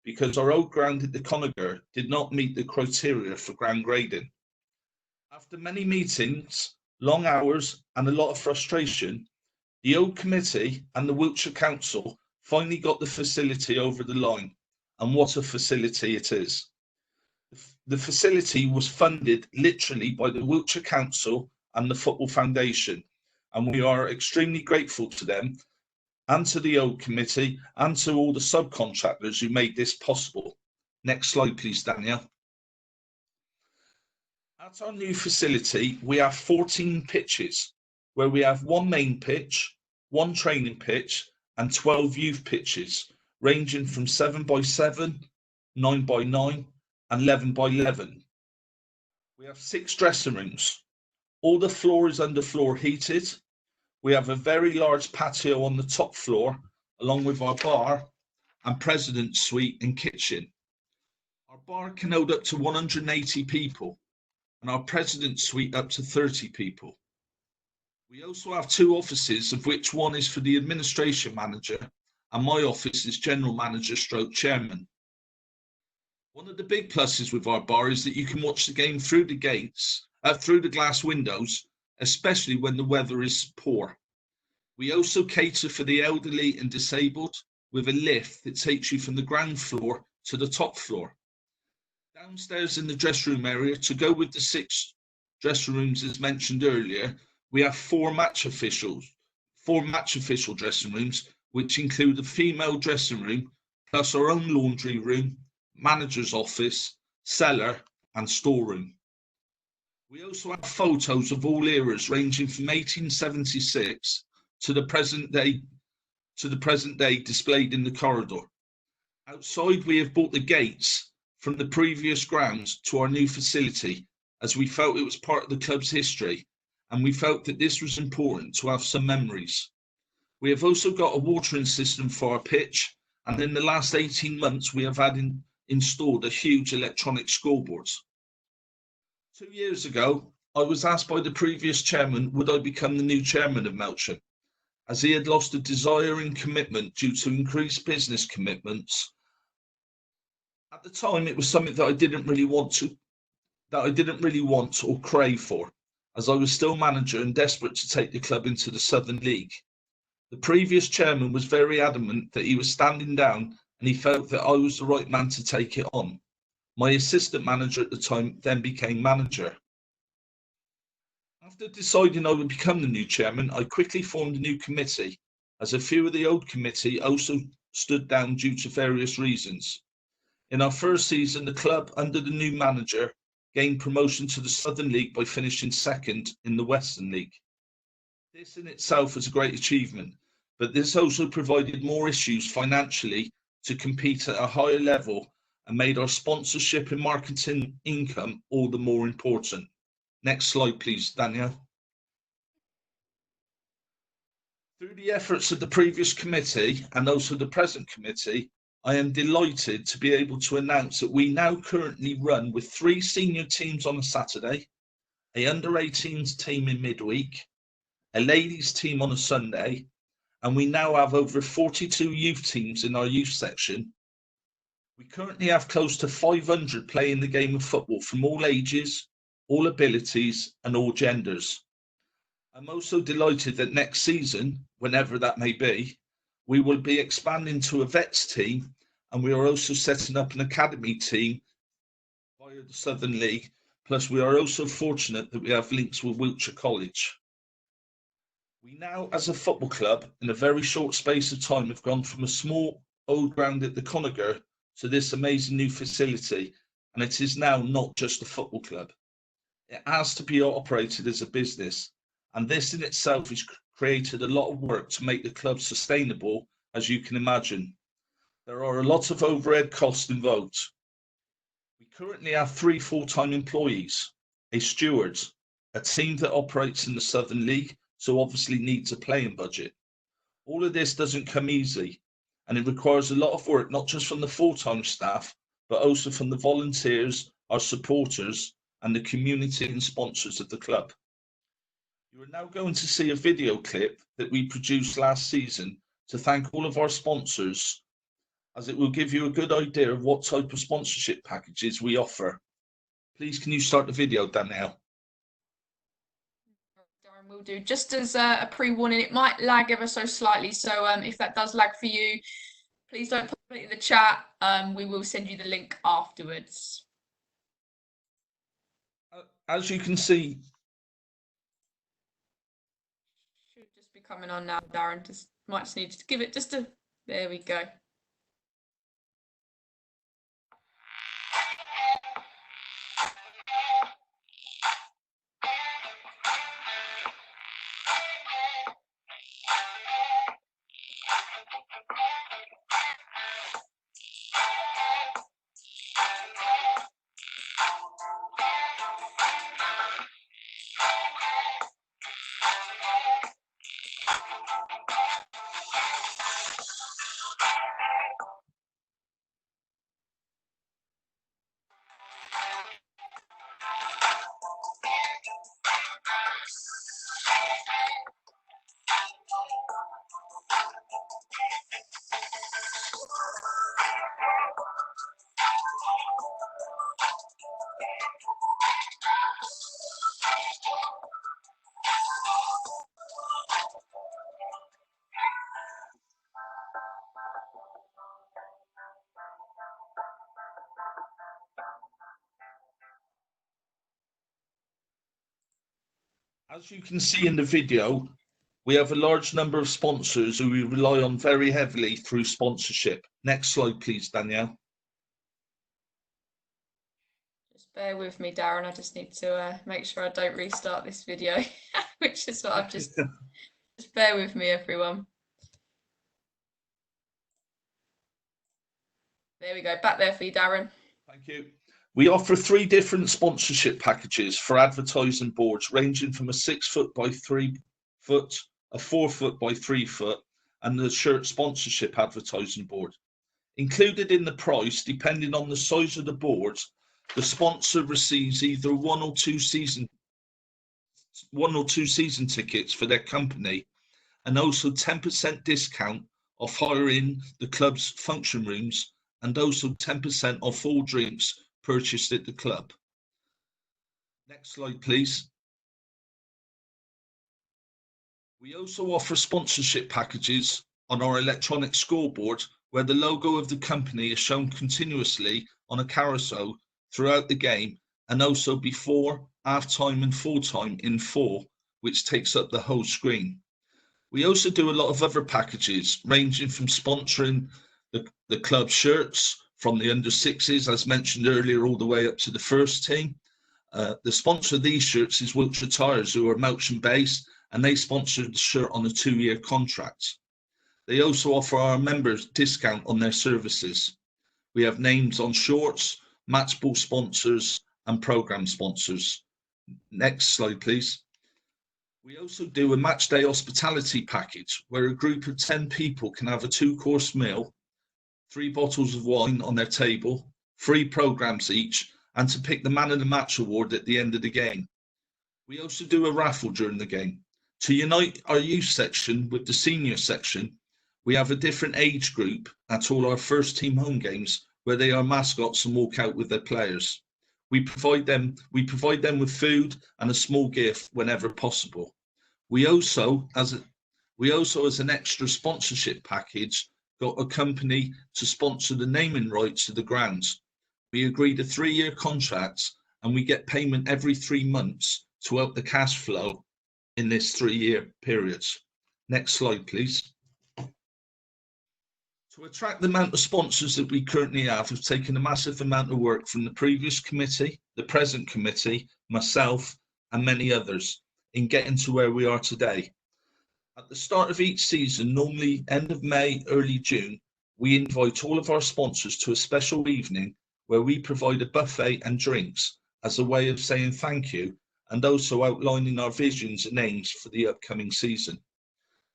because our old ground at the Conager did not meet the criteria for ground grading. After many meetings, long hours, and a lot of frustration, the old committee and the Wiltshire Council finally got the facility over the line, and what a facility it is. The facility was funded literally by the Wiltshire Council and the Football Foundation, and we are extremely grateful to them and to the old committee and to all the subcontractors who made this possible. Next slide, please, Danielle. At our new facility, we have 14 pitches, where we have 1 main pitch, 1 training pitch, and 12 youth pitches, ranging from 7x7, 9x9, and 11x11. We have 6 dressing rooms. All the floor is underfloor heated. We have a very large patio on the top floor, along with our bar and president's suite and kitchen. Our bar can hold up to 180 people, and our president's suite up to 30 people. We also have 2 offices, of which one is for the administration manager, and my office is general manager stroke chairman. One of the big pluses with our bar is that you can watch the game through the through the glass windows, especially when the weather is poor. We also cater for the elderly and disabled with a lift that takes you from the ground floor to the top floor. Downstairs in the dressing room area, to go with the 6 dressing rooms as mentioned earlier, we have 4 match official dressing rooms, which include a female dressing room, plus our own laundry room, manager's office, cellar, and storeroom. We also have photos of all eras ranging from 1876 to the present day displayed in the corridor. Outside, we have brought the gates from the previous grounds to our new facility, as we felt it was part of the club's history, and we felt that this was important to have some memories. We have also got a watering system for our pitch, and in the last 18 months we have had installed a huge electronic scoreboard. 2 years ago, I was asked by the previous chairman, would I become the new chairman of Melksham? as he had lost a desire and commitment due to increased business commitments. At the time, it was something that I didn't really want or crave for, as I was still manager and desperate to take the club into the Southern League. The previous chairman was very adamant that he was standing down and he felt that I was the right man to take it on. My assistant manager at the time then became manager. After deciding I would become the new chairman, I quickly formed a new committee, as a few of the old committee also stood down due to various reasons. In our first season, the club, under the new manager, gained promotion to the Southern League by finishing second in the Western League. This in itself was a great achievement, but this also provided more issues financially to compete at a higher level and made our sponsorship and marketing income all the more important. Next slide, please, Danielle. Through the efforts of the previous committee and also the present committee, I am delighted to be able to announce that we now currently run with 3 senior teams on a Saturday, a under-18s team in midweek, a ladies team on a Sunday, and we now have over 42 youth teams in our youth section. We currently have close to 500 playing the game of football from all ages, all abilities, and all genders. I'm also delighted that next season, whenever that may be, we will be expanding to a vets team, and we are also setting up an academy team via the Southern League. Plus, we are also fortunate that we have links with Wiltshire College. We now, as a football club, in a very short space of time, have gone from a small old ground at the Conager to this amazing new facility, and it is now not just a football club. It has to be operated as a business, and this in itself has created a lot of work to make the club sustainable, as you can imagine. There are a lot of overhead costs involved. We currently have 3 full-time employees, a steward, a team that operates in the Southern League, so obviously needs a playing budget. All of this doesn't come easy, and it requires a lot of work, not just from the full-time staff, but also from the volunteers, our supporters, and the community and sponsors of the club. You are now going to see a video clip that we produced last season to thank all of our sponsors, as it will give you a good idea of what type of sponsorship packages we offer. Please, can you start the video, Danielle? Darren will do. Just as a pre-warning, it might lag ever so slightly, so if that does lag for you, please don't put it in the chat. We will send you the link afterwards. As you can see, should just be coming on now, Darren. Might just need to give it just a. There we go. As you can see in the video, we have a large number of sponsors who we rely on very heavily through sponsorship. Next slide, please, Danielle. Just bear with me, Darren. I just need to make sure I don't restart this video, which is what I've just bear with me, everyone. There we go. Back there for you, Darren. Thank you. We offer 3 different sponsorship packages for advertising boards, ranging from a 6 foot by 3 foot, a 4 foot by 3 foot, and the shirt sponsorship advertising board. Included in the price, depending on the size of the board, the sponsor receives either one or two season tickets for their company, and also 10% discount off hiring the club's function rooms, and also 10% off all drinks purchased at the club. Next slide, please. We also offer sponsorship packages on our electronic scoreboard, where the logo of the company is shown continuously on a carousel throughout the game, and also before, half-time and full-time in full, which takes up the whole screen. We also do a lot of other packages, ranging from sponsoring the club shirts from the under-6s, as mentioned earlier, all the way up to the first team. The sponsor of these shirts is Wiltshire Tyres, who are Melksham-based, and they sponsored the shirt on a 2-year contract. They also offer our members discount on their services. We have names on shorts, match ball sponsors, and programme sponsors. Next slide, please. We also do a match day hospitality package, where a group of 10 people can have a 2-course meal, 3 bottles of wine on their table, 3 programmes each, and to pick the Man of the Match award at the end of the game. We also do a raffle during the game. To unite our youth section with the senior section, we have a different age group at all our first team home games, where they are mascots and walk out with their players. We provide them with food and a small gift whenever possible. We also, as an extra sponsorship package, got a company to sponsor the naming rights to the grounds. We agreed a 3-year contract, and we get payment every 3 months to help the cash flow in this 3-year period. Next slide, please. To attract the amount of sponsors that we currently have taken a massive amount of work from the previous committee, the present committee, myself, and many others in getting to where we are today. At the start of each season, normally end of May, early June, we invite all of our sponsors to a special evening where we provide a buffet and drinks as a way of saying thank you, and also outlining our visions and aims for the upcoming season.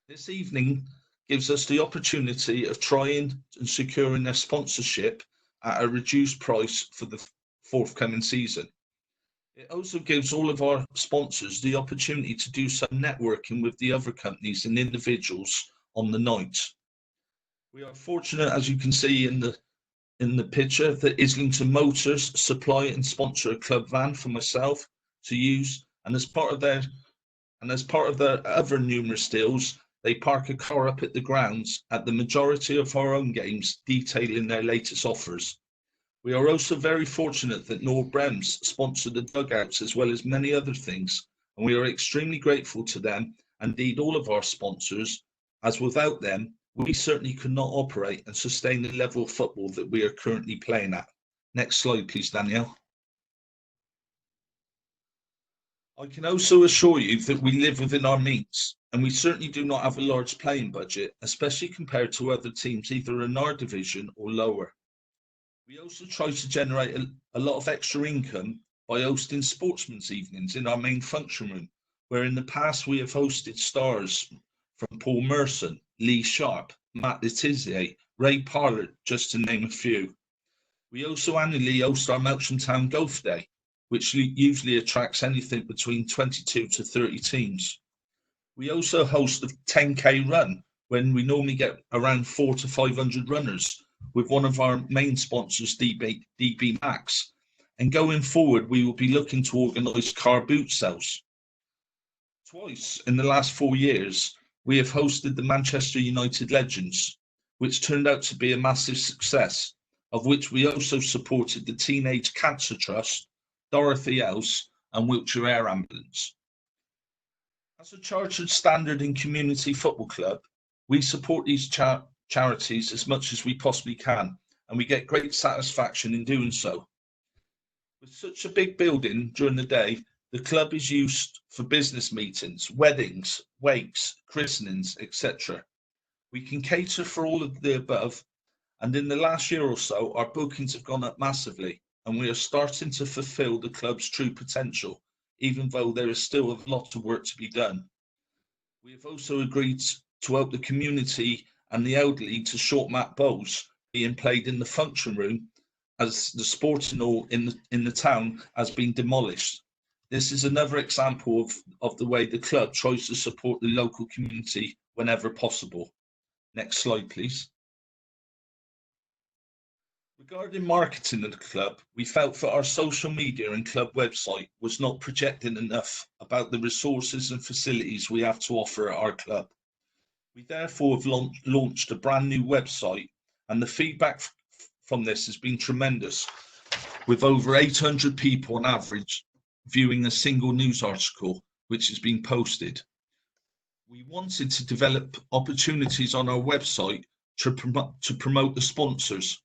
This evening gives us the opportunity of trying and securing their sponsorship at a reduced price for the forthcoming season. It also gives all of our sponsors the opportunity to do some networking with the other companies and individuals on the night. We are fortunate, as you can see in the picture, that Islington Motors supply and sponsor a club van for myself to use, and as part of their other numerous deals, they park a car up at the grounds at the majority of our own games, detailing their latest offers. We are also very fortunate that Nor Brems sponsor the dugouts as well as many other things, and we are extremely grateful to them, and indeed all of our sponsors, as without them, we certainly could not operate and sustain the level of football that we are currently playing at. Next slide, please, Danielle. I can also assure you that we live within our means, and we certainly do not have a large playing budget, especially compared to other teams either in our division or lower. We also try to generate a lot of extra income by hosting sportsmen's evenings in our main function room, where in the past we have hosted stars from Paul Merson, Lee Sharp, Matt Letizia, Ray Parler, just to name a few. We also annually host our Melksham Town Golf Day, which usually attracts anything between 22 to 30 teams. We also host a 10K run, when we normally get around 400 to 500 runners, with one of our main sponsors, DB Max. And going forward, we will be looking to organise car boot sales. Twice in the last 4 years, we have hosted the Manchester United Legends, which turned out to be a massive success, of which we also supported the Teenage Cancer Trust, Dorothy House, and Wiltshire Air Ambulance. As a chartered standard and community football club, we support these charities as much as we possibly can, and we get great satisfaction in doing so. With such a big building during the day, the club is used for business meetings, weddings, wakes, christenings, etc. We can cater for all of the above, and in the last year or so, our bookings have gone up massively, and we are starting to fulfill the club's true potential, even though there is still a lot of work to be done. We have also agreed to help the community and the elderly to short mat bowls being played in the function room, as the sporting hall in the town has been demolished. This is another example of the way the club tries to support the local community whenever possible. Next slide, please. Regarding marketing of the club, we felt that our social media and club website was not projecting enough about the resources and facilities we have to offer at our club. We therefore have launched a brand new website, and the feedback from this has been tremendous, with over 800 people on average viewing a single news article which has been posted. We wanted to develop opportunities on our website to promote the sponsors.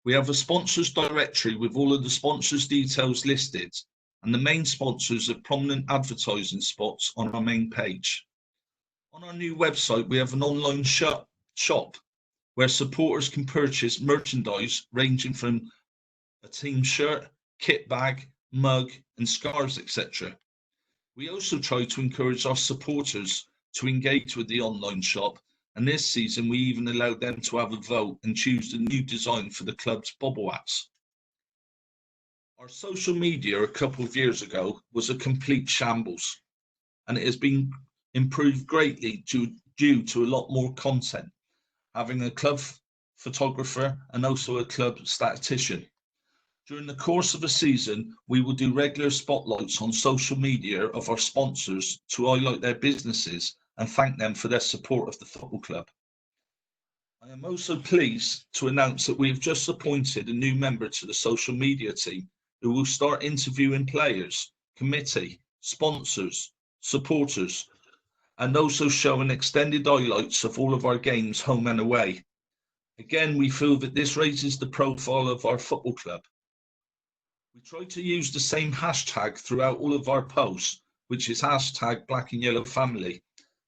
We have a sponsors directory with all of the sponsors' details listed, and the main sponsors have prominent advertising spots on our main page. On our new website, we have an online shop where supporters can purchase merchandise ranging from a team shirt, kit bag, mug, and scarves, etc. We also try to encourage our supporters to engage with the online shop, and this season we even allowed them to have a vote and choose the new design for the club's bobble hats. Our social media a couple of years ago was a complete shambles, and it has been improved greatly due to a lot more content, having a club photographer and also a club statistician. During the course of a season, we will do regular spotlights on social media of our sponsors to highlight their businesses and thank them for their support of the football club. I am also pleased to announce that we have just appointed a new member to the social media team who will start interviewing players, committee, sponsors, supporters, and also showing extended highlights of all of our games home and away. Again, we feel that this raises the profile of our football club. We try to use the same hashtag throughout all of our posts, which is hashtag Black and Yellow Family,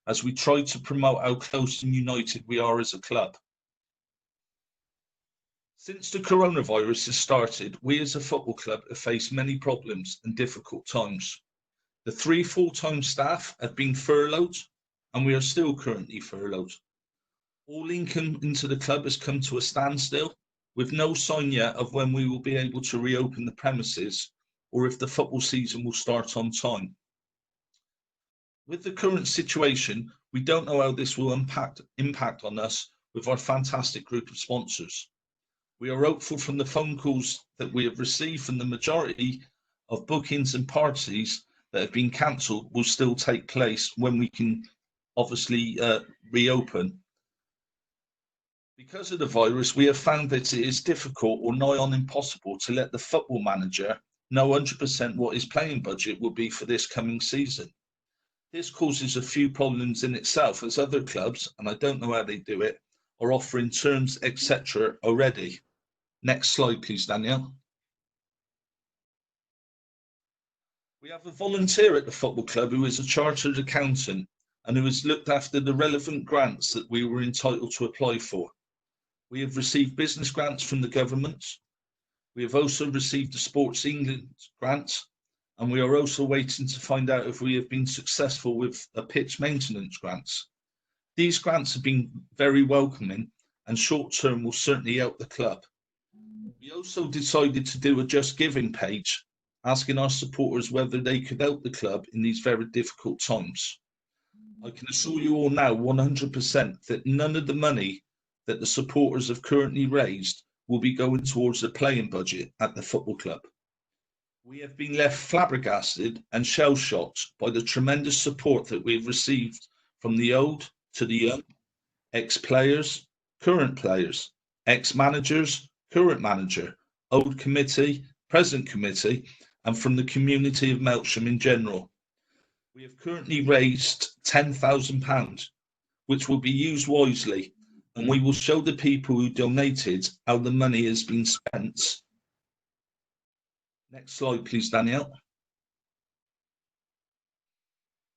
as we try to promote how close and united we are as a club. Since the coronavirus has started, we as a football club have faced many problems and difficult times. The 3 full-time staff have been furloughed, and we are still currently furloughed. All income into the club has come to a standstill, with no sign yet of when we will be able to reopen the premises or if the football season will start on time. With the current situation, we don't know how this will impact on us with our fantastic group of sponsors. We are hopeful from the phone calls that we have received from the majority of bookings and parties that have been cancelled will still take place when we can obviously reopen. Because of the virus, we have found that it is difficult or nigh on impossible to let the football manager know 100% what his playing budget will be for this coming season. This causes a few problems in itself, as other clubs, and I don't know how they do it, are offering terms, etc. already. Next slide, please, Danielle. We have a volunteer at the football club who is a chartered accountant and who has looked after the relevant grants that we were entitled to apply for. We have received business grants from the government. We have also received the Sports England grant, and we are also waiting to find out if we have been successful with a pitch maintenance grants. These grants have been very welcoming and short term will certainly help the club. We also decided to do a Just Giving page, asking our supporters whether they could help the club in these very difficult times. I can assure you all now 100% that none of the money that the supporters have currently raised will be going towards the playing budget at the football club. We have been left flabbergasted and shell-shocked by the tremendous support that we have received from the old to the young, ex-players, current players, ex-managers, current manager, old committee, present committee, and from the community of Melksham in general. We have currently raised £10,000, which will be used wisely, and we will show the people who donated how the money has been spent. Next slide, please, Danielle.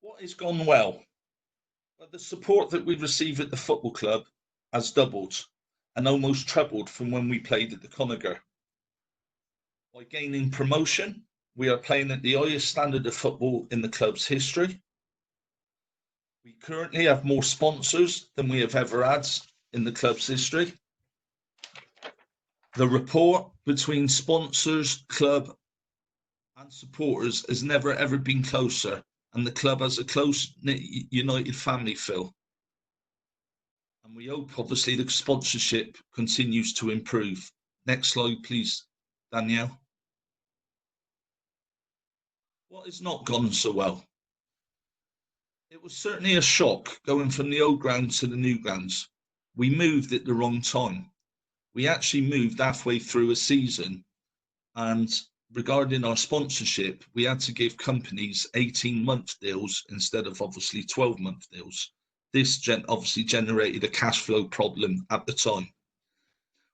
What has gone well? Well, the support that we receive at the football club has doubled and almost trebled from when we played at the Conager. By gaining promotion, we are playing at the highest standard of football in the club's history. We currently have more sponsors than we have ever had in the club's history. The rapport between sponsors, club and supporters has never ever been closer, and the club has a close-knit, united family feel. And we hope, obviously, the sponsorship continues to improve. Next slide, please, Danielle. What has not gone so well? It was certainly a shock going from the old ground to the new grounds. We moved at the wrong time. We actually moved halfway through a season, and regarding our sponsorship, we had to give companies 18-month deals instead of obviously 12-month deals. This obviously generated a cash flow problem at the time.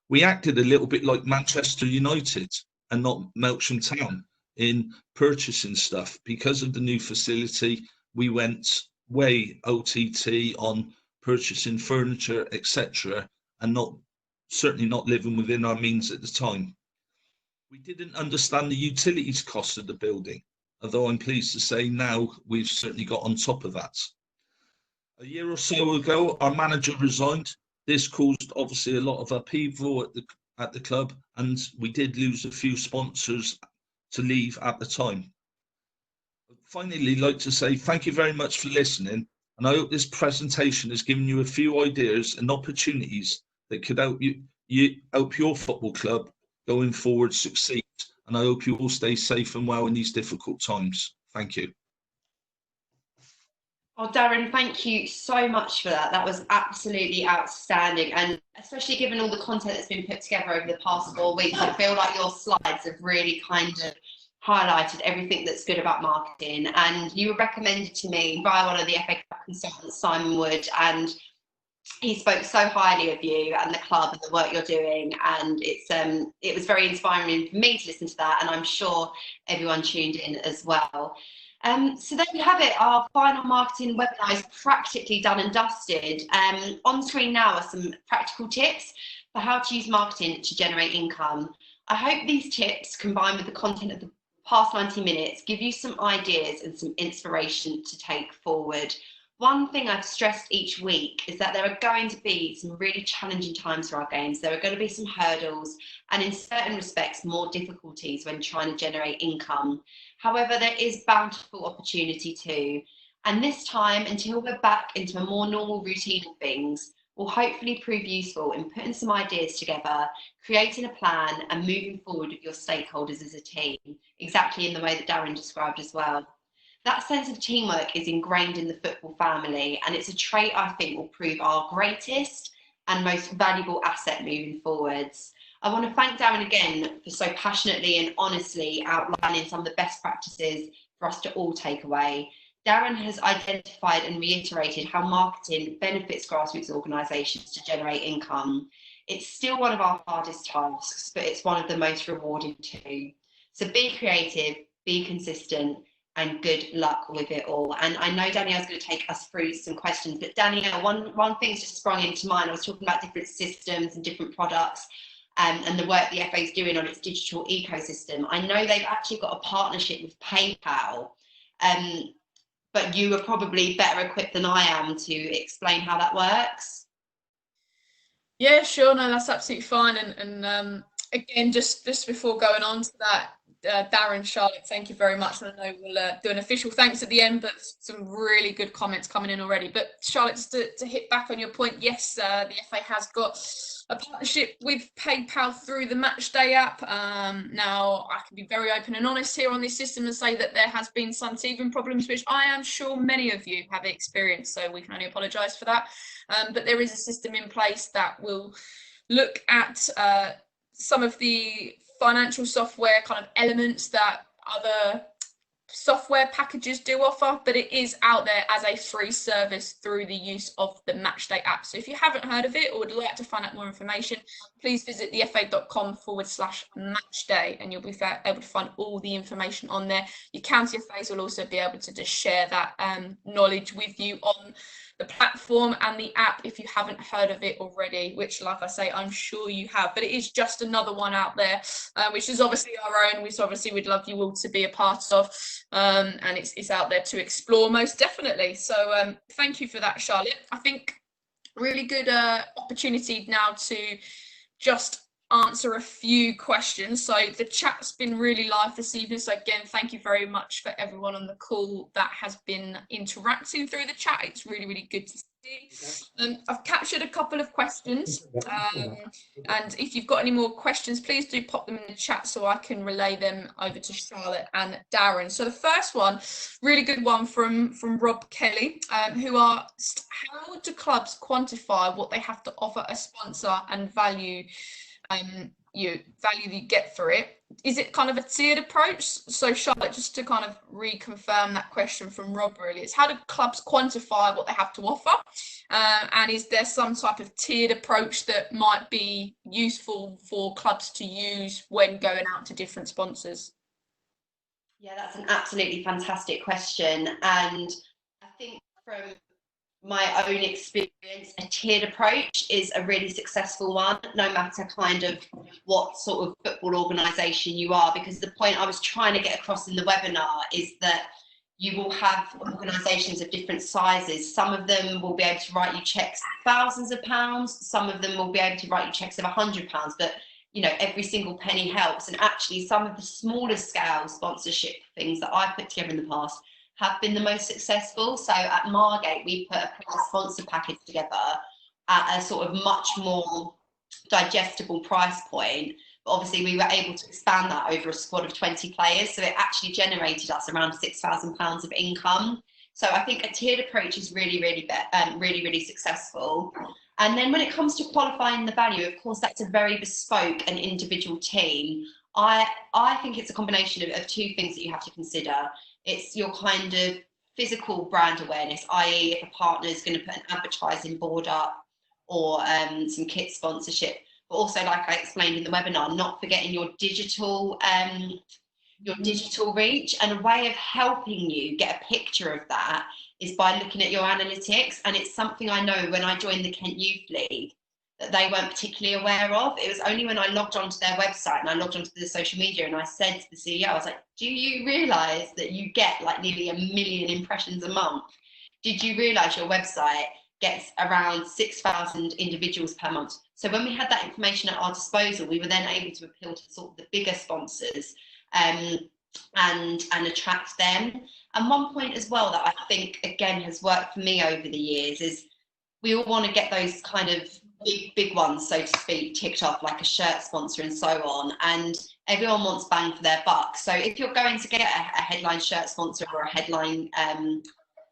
We acted a little bit like Manchester United and not Melksham Town in purchasing stuff. Because of the new facility, we went way OTT on purchasing furniture, etc., and certainly not living within our means at the time. We didn't understand the utilities cost of the building, although I'm pleased to say now we've certainly got on top of that. A year or so ago, our manager resigned. This caused obviously a lot of upheaval at the club, and we did lose a few sponsors to leave at the time. I'd finally like to say thank you very much for listening, and I hope this presentation has given you a few ideas and opportunities that could help help your football club going forward succeed. And I hope you all stay safe and well in these difficult times. Thank you. Oh, Darren, thank you so much for that. That was absolutely outstanding. And especially given all the content that's been put together over the past 4 weeks, I feel like your slides have really kind of highlighted everything that's good about marketing. And you were recommended to me by one of the FA Cup consultants, Simon Wood, and he spoke so highly of you and the club and the work you're doing. And it was very inspiring for me to listen to that. And I'm sure everyone tuned in as well. So there you have it. Our final marketing webinar is practically done and dusted. On screen now are some practical tips for how to use marketing to generate income. I hope these tips, combined with the content of the past 90 minutes, give you some ideas and some inspiration to take forward. One thing I've stressed each week is that there are going to be some really challenging times for our games. There are going to be some hurdles and in certain respects more difficulties when trying to generate income. However, there is bountiful opportunity too. And this time, until we're back into a more normal routine of things, will hopefully prove useful in putting some ideas together, creating a plan and moving forward with your stakeholders as a team, exactly in the way that Darren described as well. That sense of teamwork is ingrained in the football family, and it's a trait I think will prove our greatest and most valuable asset moving forwards. I want to thank Darren again for so passionately and honestly outlining some of the best practices for us to all take away. Darren has identified and reiterated how marketing benefits grassroots organisations to generate income. It's still one of our hardest tasks, but it's one of the most rewarding too. So be creative, be consistent, and good luck with it all. And I know Danielle's going to take us through some questions, but Danielle, one thing's just sprung into mind. I was talking about different systems and different products and the work the FA is doing on its digital ecosystem. I know they've actually got a partnership with PayPal, but you are probably better equipped than I am to explain how that works. Yeah, sure. No, that's absolutely fine. And again, just before going on to that, Darren, Charlotte, thank you very much. And I know we'll do an official thanks at the end, but some really good comments coming in already. But Charlotte, just to hit back on your point, yes, the FA has got a partnership with PayPal through the Matchday app. Now, I can be very open and honest here on this system and say that there has been some teething problems, which I am sure many of you have experienced, so we can only apologise for that. But there is a system in place that will look at some of the financial software kind of elements that other software packages do offer, but it is out there as a free service through the use of the Matchday app. So if you haven't heard of it or would like to find out more information, please visit thefa.com/matchday and you'll be able to find all the information on there. Your county FAs will also be able to just share that knowledge with you on the platform and the app if you haven't heard of it already, which, like I say, I'm sure you have, but it is just another one out there, which is obviously our own, which obviously we'd love you all to be a part of, and it's out there to explore most definitely. So thank you for that, Charlotte. I think really good opportunity now to just answer a few questions. So the chat's been really live this evening, so again, thank you very much for everyone on the call that has been interacting through the chat. It's really good to I've captured a couple of questions, and if you've got any more questions, please do pop them in the chat so I can relay them over to Charlotte and Darren. So the first one, really good one from Rob Kelly, who asked, how do clubs quantify what they have to offer a sponsor and value you get for it? Is it kind of a tiered approach? So Charlotte, just to kind of reconfirm that question from Rob, really, it's how do clubs quantify what they have to offer, and is there some type of tiered approach that might be useful for clubs to use when going out to different sponsors? Yeah, that's an absolutely fantastic question, and I think from my own experience, a tiered approach is a really successful one, no matter kind of what sort of football organisation you are, because the point I was trying to get across in the webinar is that you will have organisations of different sizes. Some of them will be able to write you cheques of thousands of pounds, some of them will be able to write you cheques of £100, but you know, every single penny helps. And actually some of the smaller scale sponsorship things that I've put together in the past have been the most successful. So at Margate, we put a sponsor package together at a sort of much more digestible price point. But obviously we were able to expand that over a squad of 20 players. So it actually generated us around £6,000 of income. So I think a tiered approach is really successful. And then when it comes to qualifying the value, of course, that's a very bespoke and individual team. I think it's a combination of two things that you have to consider. It's your kind of physical brand awareness, i.e. if a partner is going to put an advertising board up or some kit sponsorship, but also, like I explained in the webinar, not forgetting your digital reach. And a way of helping you get a picture of that is by looking at your analytics. And it's something I know when I joined the Kent Youth League that they weren't particularly aware of. It was only when I logged onto their website and I logged onto the social media and I said to the CEO, I was like, do you realise that you get like nearly 1 million impressions a month? Did you realise your website gets around 6,000 individuals per month? So when we had that information at our disposal, we were then able to appeal to sort of the bigger sponsors and attract them. And one point as well that I think, again, has worked for me over the years is we all want to get those kind of big ones, so to speak, ticked off, like a shirt sponsor and so on. And everyone wants bang for their buck. So if you're going to get a headline shirt sponsor or a headline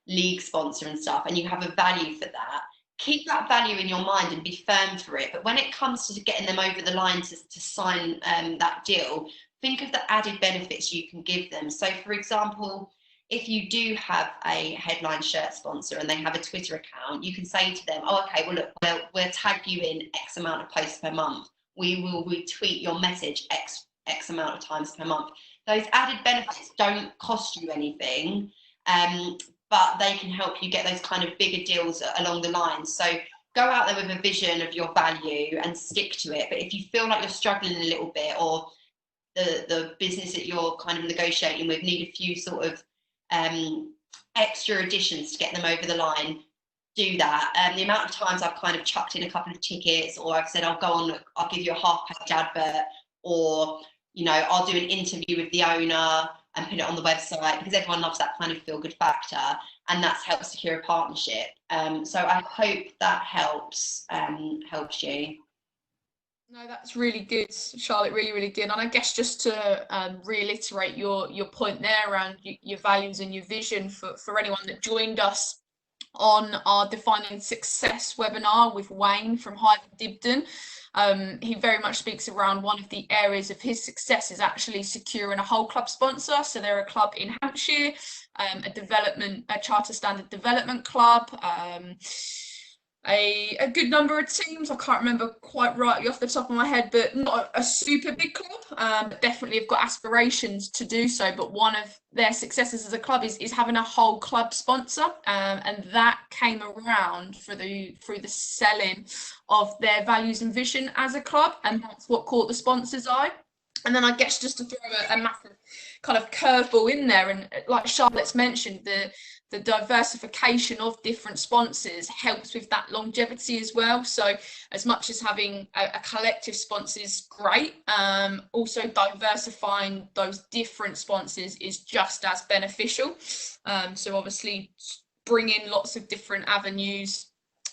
league sponsor and stuff, and you have a value for that, keep that value in your mind and be firm for it. But when it comes to getting them over the line to sign that deal, think of the added benefits you can give them. So for example, if you do have a headline shirt sponsor and they have a Twitter account, you can say to them, oh, okay, well, look, we'll tag you in X amount of posts per month. We will retweet your message X amount of times per month. Those added benefits don't cost you anything, but they can help you get those kind of bigger deals along the line. So go out there with a vision of your value and stick to it. But if you feel like you're struggling a little bit, or the business that you're kind of negotiating with need a few sort of extra additions to get them over the line, do that. The amount of times I've kind of chucked in a couple of tickets, or I've said I'll give you a half-page advert, or you know, I'll do an interview with the owner and put it on the website, because everyone loves that kind of feel-good factor, and that's helped secure a partnership. So I hope that helps you. No, that's really good, Charlotte, really good. And I guess just to reiterate your point there around your values and your vision for anyone that joined us on our Defining Success webinar with Wayne from Hyde Dibden. He very much speaks around one of the areas of his success is actually securing a whole club sponsor. So they're a club in Hampshire, a charter standard development club, a good number of teams. I can't remember quite rightly off the top of my head, but not a super big club, but definitely have got aspirations to do so. But one of their successes as a club is having a whole club sponsor, and that came around through the selling of their values and vision as a club, and that's what caught the sponsors' eye. And then I guess just to throw a massive kind of curveball in there, and like Charlotte's mentioned, the diversification of different sponsors helps with that longevity as well. So as much as having a collective sponsor is great, also diversifying those different sponsors is just as beneficial. So obviously bring in lots of different avenues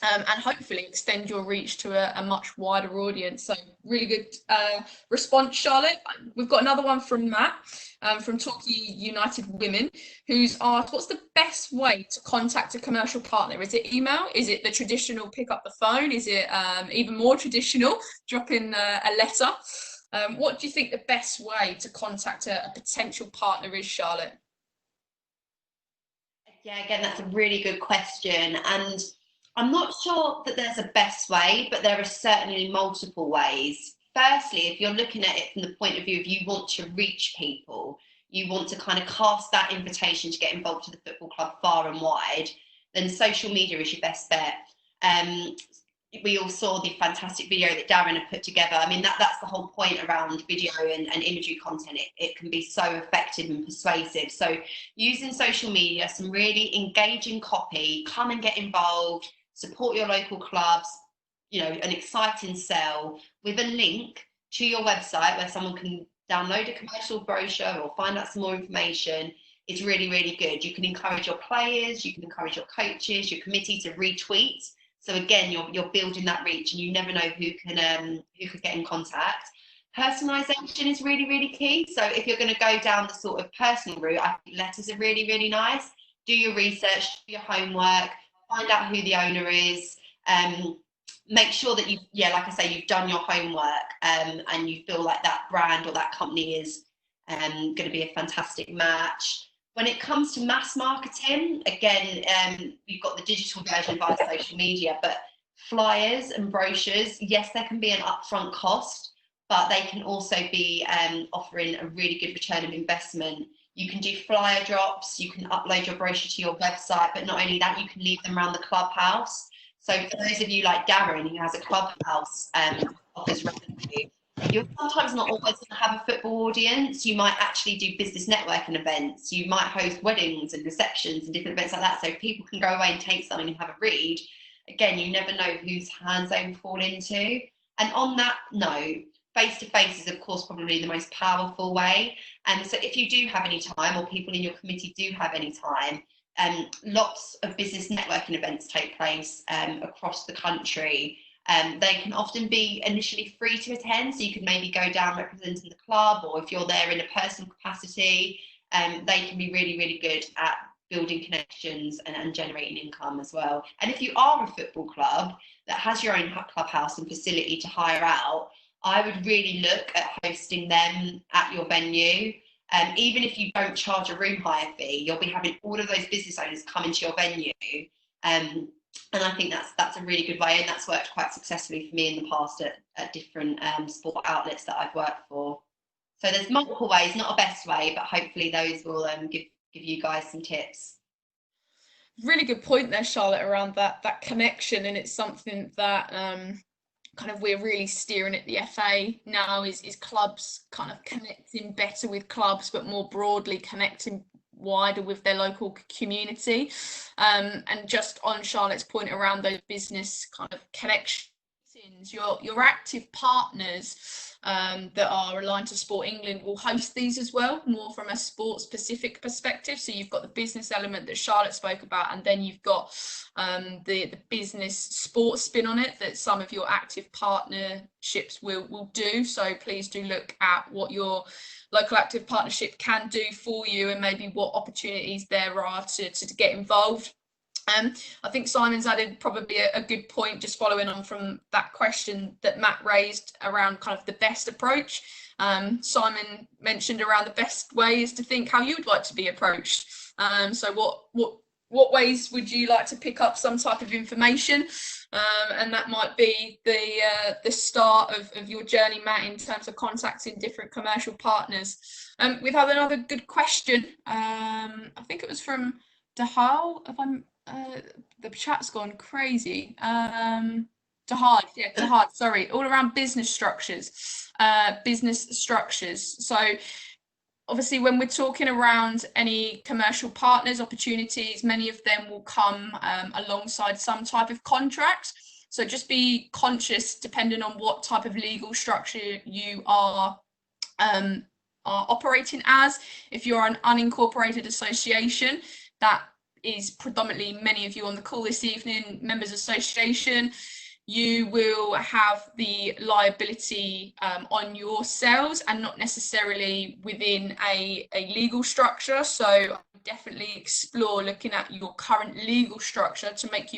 and hopefully extend your reach to a much wider audience. So really good response, Charlotte. We've got another one from Matt from Torquay United Women, who's asked, what's the best way to contact a commercial partner? Is it email? Is it the traditional pick up the phone? Is it even more traditional, drop in a letter? What do you think the best way to contact a potential partner is, Charlotte? Yeah, again, that's a really good question. And I'm not sure that there's a best way, but there are certainly multiple ways. Firstly, if you're looking at it from the point of view of you want to reach people, you want to kind of cast that invitation to get involved to the football club far and wide, then social media is your best bet. We all saw the fantastic video that Darren had put together. I mean, that's the whole point around video and imagery content. It can be so effective and persuasive. So using social media, some really engaging copy, come and get involved, support your local clubs, you know, an exciting sell with a link to your website where someone can download a commercial brochure or find out some more information is really, really good. You can encourage your players, you can encourage your coaches, your committee to retweet. So again, you're building that reach, and you never know who could get in contact. Personalisation is really, really key. So if you're going to go down the sort of personal route, I think letters are really, really nice. Do your research, do your homework, find out who the owner is. Make sure that like I say, you've done your homework, and you feel like that brand or that company is going to be a fantastic match. When it comes to mass marketing, again, you've got the digital version via social media, but flyers and brochures, yes, there can be an upfront cost, but they can also be offering a really good return of investment. You can do flyer drops, you can upload your brochure to your website, but not only that, you can leave them around the clubhouse. So for those of you like Darren, who has a clubhouse offers revenue, you're sometimes not always going to have a football audience. You might actually do business networking events. You might host weddings and receptions and different events like that. So people can go away and take something and have a read. Again, you never know whose hands they will fall into. And on that note, face-to-face is, of course, probably the most powerful way. And so if you do have any time, or people in your committee do have any time, lots of business networking events take place across the country. They can often be initially free to attend, so you can maybe go down representing the club, or if you're there in a personal capacity, they can be really, really good at building connections and generating income as well. And if you are a football club that has your own clubhouse and facility to hire out, I would really look at hosting them at your venue. Even if you don't charge a room hire fee, you'll be having all of those business owners come into your venue. And I think that's a really good way, and that's worked quite successfully for me in the past at different sport outlets that I've worked for. So there's multiple ways, not a best way, but hopefully those will give you guys some tips. Really good point there, Charlotte, around that connection, and it's something that kind of we're really steering at the FA now is clubs kind of connecting better with clubs, but more broadly connecting wider with their local community. And just on Charlotte's point around those business kind of connections, your active partners that are aligned to Sport England will host these as well, more from a sport specific perspective. So you've got the business element that Charlotte spoke about, and then you've got the business sport spin on it that some of your active partnerships will do. So please do look at what your local active partnership can do for you, and maybe what opportunities there are to get involved. I think Simon's added probably a good point, just following on from that question that Matt raised around kind of the best approach. Simon mentioned around the best ways to think how you'd like to be approached. So what ways would you like to pick up some type of information? And that might be the start of your journey, Matt, in terms of contacting different commercial partners. We've had another good question. I think it was from Dahal, if I'm the chat's gone crazy. Dahad, sorry, all around business structures. So obviously when we're talking around any commercial partners opportunities, many of them will come alongside some type of contract. So just be conscious, depending on what type of legal structure you are operating as. If you're an unincorporated association, that is predominantly many of you on the call this evening, members association, you will have the liability on yourselves and not necessarily within a legal structure. So definitely explore looking at your current legal structure to make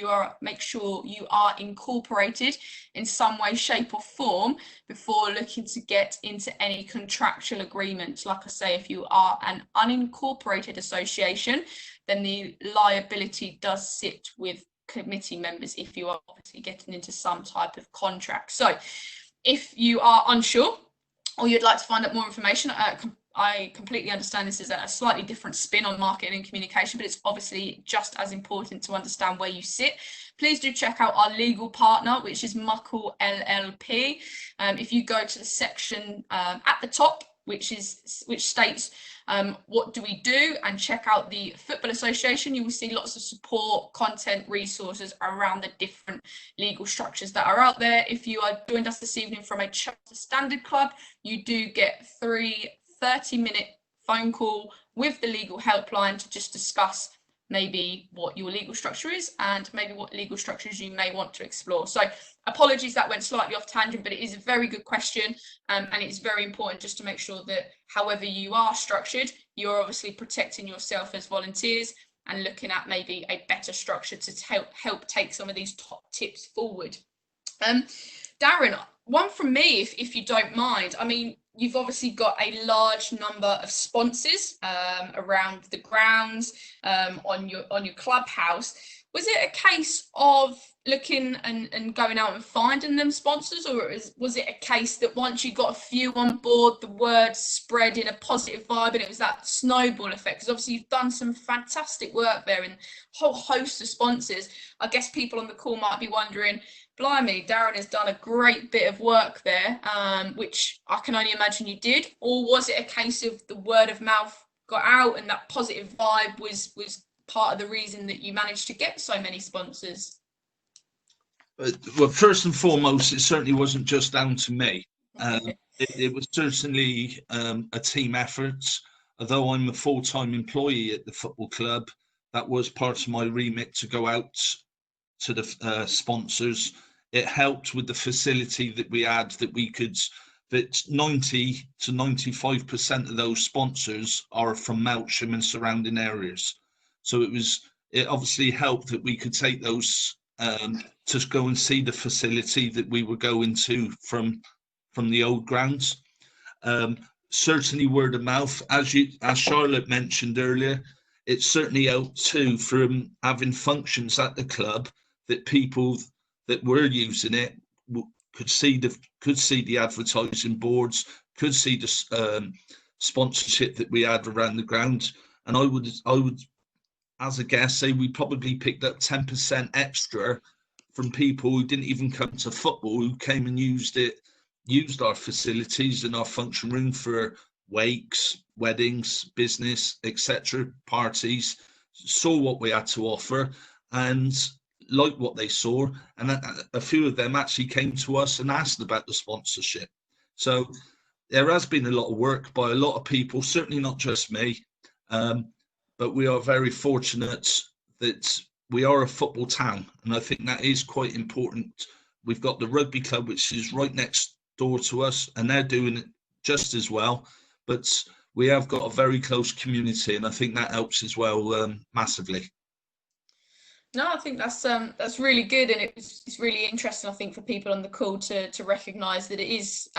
sure you are incorporated in some way, shape or form before looking to get into any contractual agreements. Like I say, if you are an unincorporated association, then the liability does sit with committee members if you are obviously getting into some type of contract. So if you are unsure or you'd like to find out more information, I completely understand this is a slightly different spin on marketing and communication, but it's obviously just as important to understand where you sit. Please do check out our legal partner, which is Muckle LLP. If you go to the section at the top, which states what do we do, and check out the Football Association, you will see lots of support, content, resources around the different legal structures that are out there. If you are joined us this evening from a charter standard club, you do get 3 30-minute phone call with the legal helpline to just discuss maybe what your legal structure is and maybe what legal structures you may want to explore. So apologies that went slightly off tangent, but it is a very good question, and it's very important just to make sure that however you are structured, you're obviously protecting yourself as volunteers and looking at maybe a better structure to help take some of these top tips forward. Darren, one from me, if you don't mind. I mean, you've obviously got a large number of sponsors around the grounds, on your clubhouse. Was it a case of looking and going out and finding them sponsors, or was it a case that once you got a few on board, the word spread in a positive vibe and it was that snowball effect? Because obviously you've done some fantastic work there and a whole host of sponsors. I guess people on the call might be wondering, blimey, Darren has done a great bit of work there, which I can only imagine you did. Or was it a case of the word of mouth got out and that positive vibe was part of the reason that you managed to get so many sponsors? Well, first and foremost, it certainly wasn't just down to me. It was certainly a team effort. Although I'm a full-time employee at the football club, that was part of my remit to go out to the sponsors. It helped with the facility that we had, that 90 to 95% of those sponsors are from Melksham and surrounding areas. So it obviously helped that we could take those to go and see the facility that we were going to from the old grounds. Certainly word of mouth, as Charlotte mentioned earlier, it certainly helped too from having functions at the club that people that were using it could see the advertising boards, could see the sponsorship that we had around the ground. And I would, as a guess, say we probably picked up 10% extra from people who didn't even come to football, who came and used our facilities and our function room for wakes, weddings, business, etc., parties, saw what we had to offer and liked what they saw, and a few of them actually came to us and asked about the sponsorship. So there has been a lot of work by a lot of people, certainly not just me, but we are very fortunate that we are a football town, and I think that is quite important. We've got the rugby club, which is right next door to us, and they're doing it just as well, but we have got a very close community, and I think that helps as well, massively. No, I think that's really good, and it's really interesting, I think, for people on the call to recognise that it is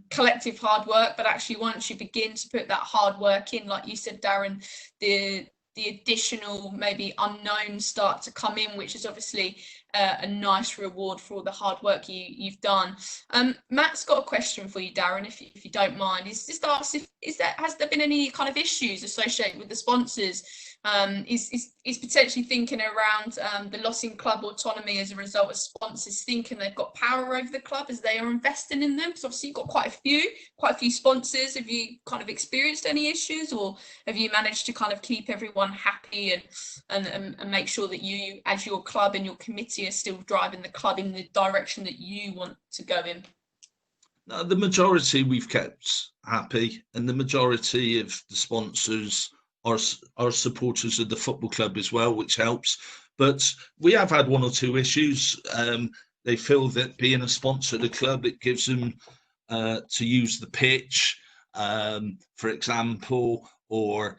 collective hard work, but actually once you begin to put that hard work in, like you said, Darren, the additional maybe unknowns start to come in, which is obviously a nice reward for all the hard work you've done. Matt's got a question for you, Darren, if you don't mind. Has there been any kind of issues associated with the sponsors? Is potentially thinking around the loss in club autonomy as a result of sponsors thinking they've got power over the club as they are investing in them? Because obviously you've got quite a few sponsors. Have you kind of experienced any issues, or have you managed to kind of keep everyone happy and make sure that you, as your club and your committee, are still driving the club in the direction that you want to go in? No, the majority we've kept happy, and the majority of the sponsors are supporters of the football club as well, which helps. But we have had one or two issues. They feel that being a sponsor of the club, it gives them to use the pitch, for example, or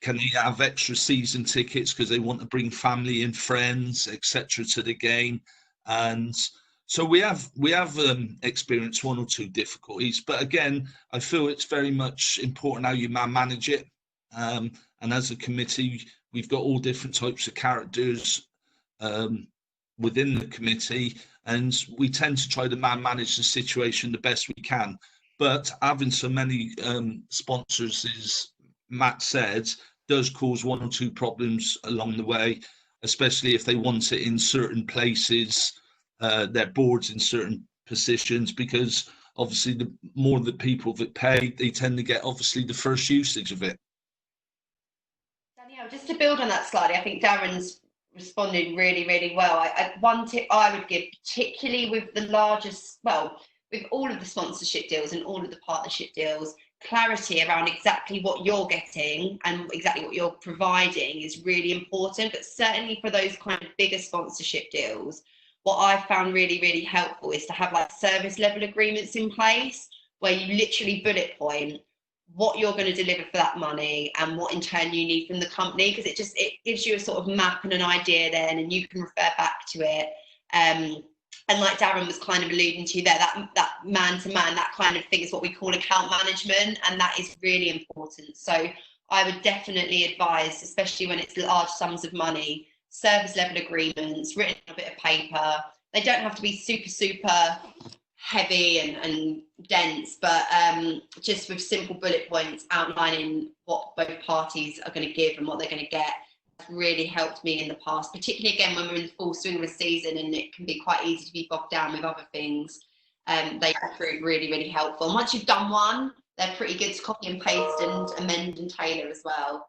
can they have extra season tickets because they want to bring family and friends, etc., to the game? And so we have experienced one or two difficulties. But again, I feel it's very much important how you manage it. And as a committee, we've got all different types of characters within the committee, and we tend to try to manage the situation the best we can. But having so many sponsors, as Matt said, does cause one or two problems along the way, especially if they want it in certain places, their boards in certain positions, because obviously the more the people that pay, they tend to get obviously the first usage of it. Danielle, just to build on that slightly, I think Darren's responded really, really well. One tip I would give, particularly with the largest, well, with all of the sponsorship deals and all of the partnership deals, clarity around exactly what you're getting and exactly what you're providing is really important. But certainly for those kind of bigger sponsorship deals, what I've found really, really helpful is to have like service level agreements in place where you literally bullet point what you're going to deliver for that money and what in turn you need from the company, because it gives you a sort of map and an idea then, and you can refer back to it. And like Darren was kind of alluding to there, that man-to-man, that kind of thing is what we call account management, and that is really important. So I would definitely advise, especially when it's large sums of money, service level agreements written on a bit of paper. They don't have to be super, super heavy and dense, but just with simple bullet points outlining what both parties are going to give and what they're going to get. Really helped me in the past, particularly again when we're in the full swing of a season and it can be quite easy to be bogged down with other things. They prove really, really helpful, and once you've done one, they're pretty good to copy and paste and amend and tailor as well.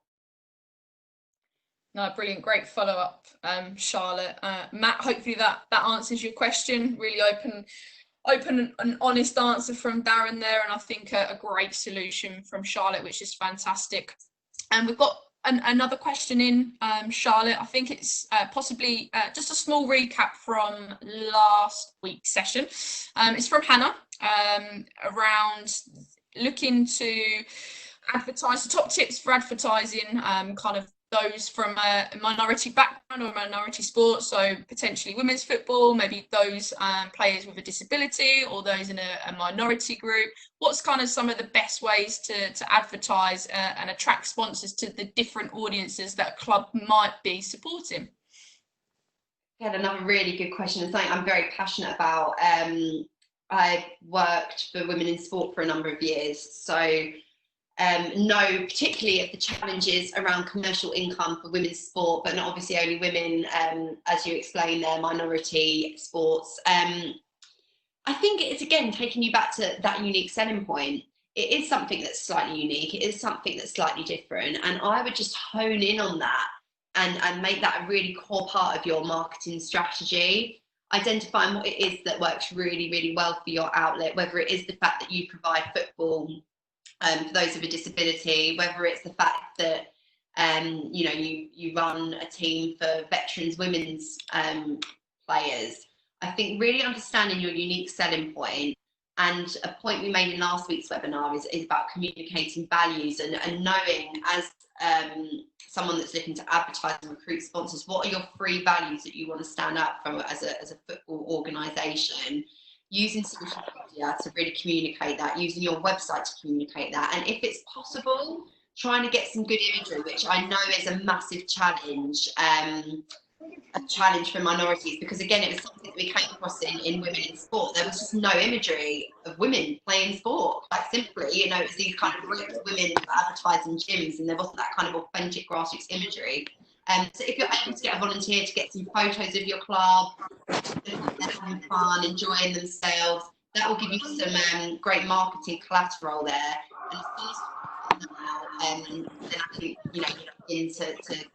No, brilliant, great follow-up, Charlotte. Matt, hopefully that answers your question. Really open and honest answer from Darren there, and I think a great solution from Charlotte, which is fantastic. And we've got another question in, Charlotte. I think it's possibly just a small recap from last week's session. It's from Hannah, around looking to advertise, the top tips for advertising, kind of those from a minority background or minority sport, so potentially women's football, maybe those players with a disability or those in a minority group. What's kind of some of the best ways to advertise and attract sponsors to the different audiences that a club might be supporting? Yeah, another really good question, and something I'm very passionate about. I've worked for women in sport for a number of years, so know particularly of the challenges around commercial income for women's sport, but not obviously only women, as you explained there, minority sports. I think it's, again, taking you back to that unique selling point. It is something that's slightly unique. It is something that's slightly different. And I would just hone in on that and make that a really core part of your marketing strategy. Identifying what it is that works really, really well for your outlet, whether it is the fact that you provide football for those with a disability, whether it's the fact that you run a team for veterans women's players. I think really understanding your unique selling point, and a point we made in last week's webinar is about communicating values and knowing, as someone that's looking to advertise and recruit sponsors, what are your 3 values that you want to stand up for as a football organisation. Using social media to really communicate that, using your website to communicate that, and if it's possible, trying to get some good imagery, which I know is a massive challenge, a challenge for minorities, because again, it was something that we came across in women in sport. There was just no imagery of women playing sport, quite simply. It was these kind of ripped women advertising gyms, and there wasn't that kind of authentic grassroots imagery. So if you're able to get a volunteer to get some photos of your club, they're having fun, enjoying themselves, that will give you some great marketing collateral there. And as soon as you find that out, then I think you begin to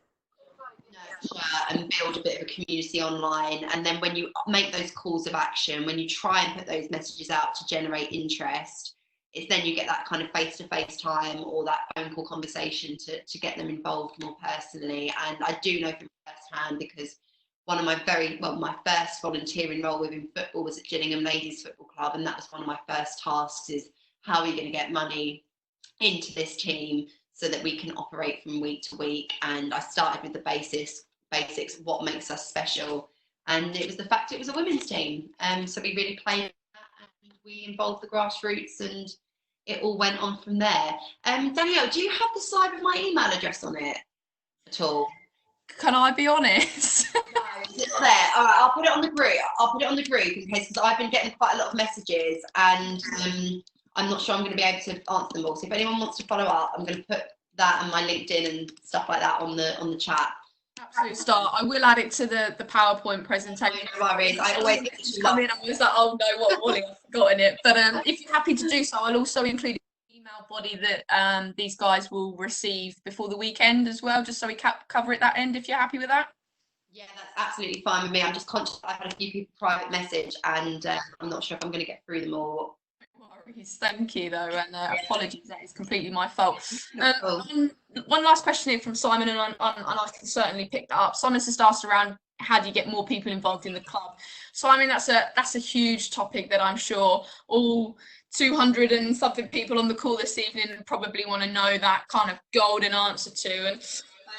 nurture and build a bit of a community online. And then when you make those calls of action, when you try and put those messages out to generate interest, it's then you get that kind of face-to-face time or that phone call conversation to get them involved more personally. And I do know from firsthand, because one of my my first volunteering role within football was at Gillingham Ladies Football Club, and that was one of my first tasks, is how are we going to get money into this team so that we can operate from week to week. And I started with the basics, what makes us special, and it was the fact it was a women's team. So we really played that, and we involved the grassroots, and it all went on from there. Danielle, do you have the slide with my email address on it at all? Can I be honest? No, is it not there? All right, I'll put it on the group. In case, because I've been getting quite a lot of messages, and I'm not sure I'm going to be able to answer them all. So if anyone wants to follow up, I'm going to put that and my LinkedIn and stuff like that on the chat. Absolute start. I will add it to the PowerPoint presentation. No worries. I always come in. I was like, oh no, what Wally, I've forgotten it. But if you're happy to do so, I'll also include an email body that these guys will receive before the weekend as well, just so we cover it that end. If you're happy with that. Yeah, that's absolutely fine with me. I'm just conscious that I've had a few people private message, and I'm not sure if I'm going to get through them all. Thank you, though, and apologies, that is completely my fault. One last question here from Simon, and I can certainly pick that up. Simon's just asked around, how do you get more people involved in the club? So I mean, that's a huge topic that I'm sure all 200 and something people on the call this evening probably want to know that kind of golden answer to.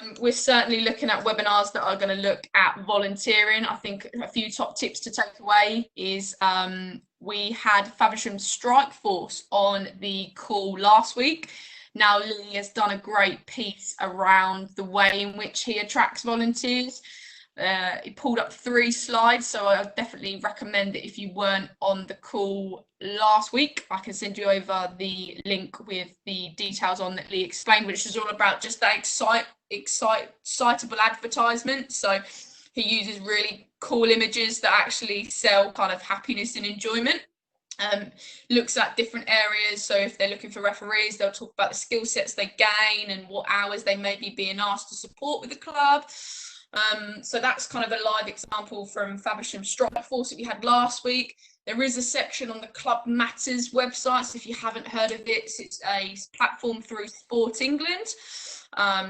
And we're certainly looking at webinars that are going to look at volunteering. I think a few top tips to take away is we had Faversham's Strike Force on the call last week. Now, Lee has done a great piece around the way in which he attracts volunteers. He pulled up 3 slides, so I definitely recommend that if you weren't on the call last week, I can send you over the link with the details on that Lee explained, which is all about just that excitable advertisement. So he uses really cool images that actually sell kind of happiness and enjoyment. Looks at different areas, so if they're looking for referees, they'll talk about the skill sets they gain and what hours they may be being asked to support with the club. So that's kind of a live example from Faversham's Strike Force that we had last week. There is a section on the Club Matters website, so if you haven't heard of it, it's a platform through Sport England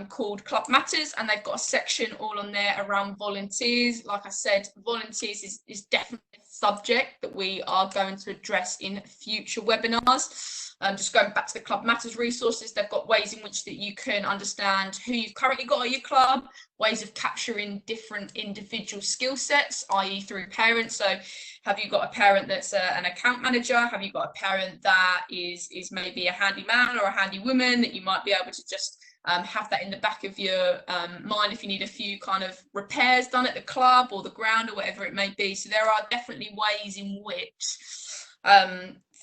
called Club Matters, and they've got a section all on there around volunteers. Like I said, volunteers is definitely a subject that we are going to address in future webinars. Just going back to the Club Matters resources, they've got ways in which that you can understand who you've currently got at your club, ways of capturing different individual skill sets, i.e. through parents. So have you got a parent that's an account manager? Have you got a parent that is maybe a handyman or a handy woman that you might be able to just have that in the back of your mind if you need a few kind of repairs done at the club or the ground or whatever it may be. So there are definitely ways in which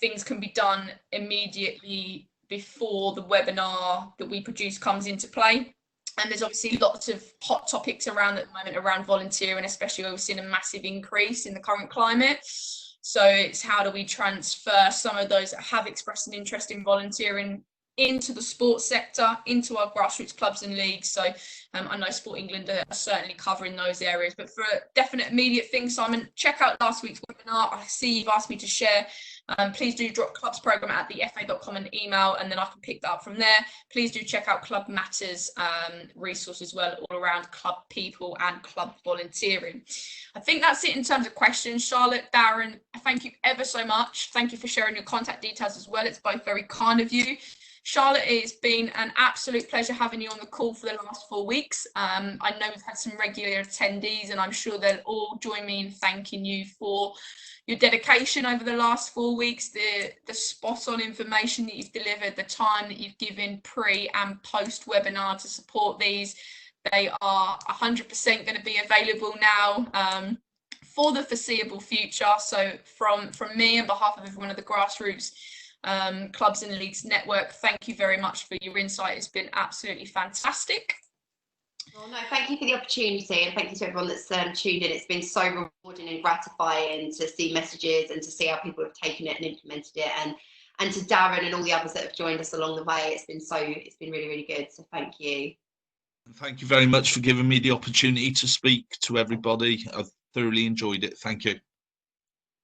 things can be done immediately before the webinar that we produce comes into play. And there's obviously lots of hot topics around at the moment around volunteering, especially where we've seen a massive increase in the current climate. So it's how do we transfer some of those that have expressed an interest in volunteering into the sports sector, into our grassroots clubs and leagues. So I know Sport England are certainly covering those areas, but for a definite immediate thing, Simon, check out last week's webinar. I see you've asked me to share. Please do drop clubs program at thefa.com and email, and then I can pick that up from there. Please do check out Club Matters resource as well, all around club people and club volunteering. I think that's it in terms of questions. Charlotte, Darren, thank you ever so much. Thank you for sharing your contact details as well. It's both very kind of you. Charlotte, it's been an absolute pleasure having you on the call for the last 4 weeks. I know we've had some regular attendees, and I'm sure they'll all join me in thanking you for your dedication over the last 4 weeks, the spot on information that you've delivered, the time that you've given pre and post webinar to support these. They are 100% going to be available now for the foreseeable future. So from me and behalf of everyone at the Grassroots Clubs and Leagues Network, thank you very much for your insight. It's been absolutely fantastic. Well, no, thank you for the opportunity, and thank you to everyone that's tuned in. It's been so rewarding and gratifying to see messages and to see how people have taken it and implemented it, and to Darren and all the others that have joined us along the way. It's been really, really good. So thank you. Thank you very much for giving me the opportunity to speak to everybody. I've thoroughly enjoyed it. Thank you.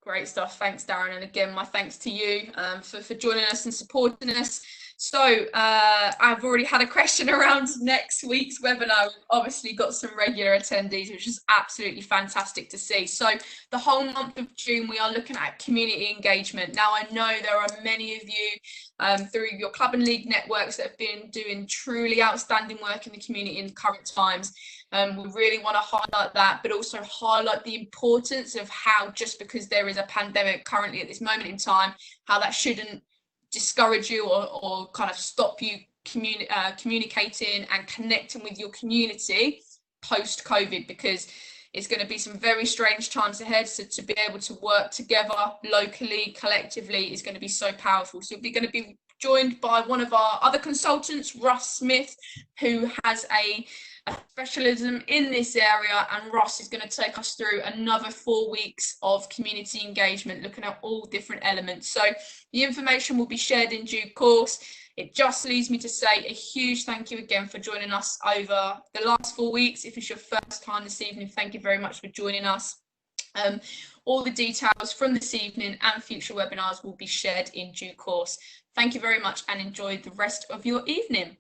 Great stuff. Thanks, Darren. And again, my thanks to you for joining us and supporting us. So I've already had a question around next week's webinar. We've obviously got some regular attendees, which is absolutely fantastic to see. So the whole month of June, we are looking at community engagement. Now, I know there are many of you through your club and league networks that have been doing truly outstanding work in the community in current times. We really want to highlight that, but also highlight the importance of how, just because there is a pandemic currently at this moment in time, how that shouldn't discourage you or kind of stop you communicating and connecting with your community post-COVID, because it's going to be some very strange times ahead. So to be able to work together locally, collectively, is going to be so powerful. So we're going to be joined by one of our other consultants, Russ Smith, who has a specialism in this area, and Ross is going to take us through another 4 weeks of community engagement, looking at all different elements. So the information will be shared in due course. It just leaves me to say a huge thank you again for joining us over the last 4 weeks. If it's your first time this evening, thank you very much for joining us. All the details from this evening and future webinars will be shared in due course. Thank you very much and enjoy the rest of your evening.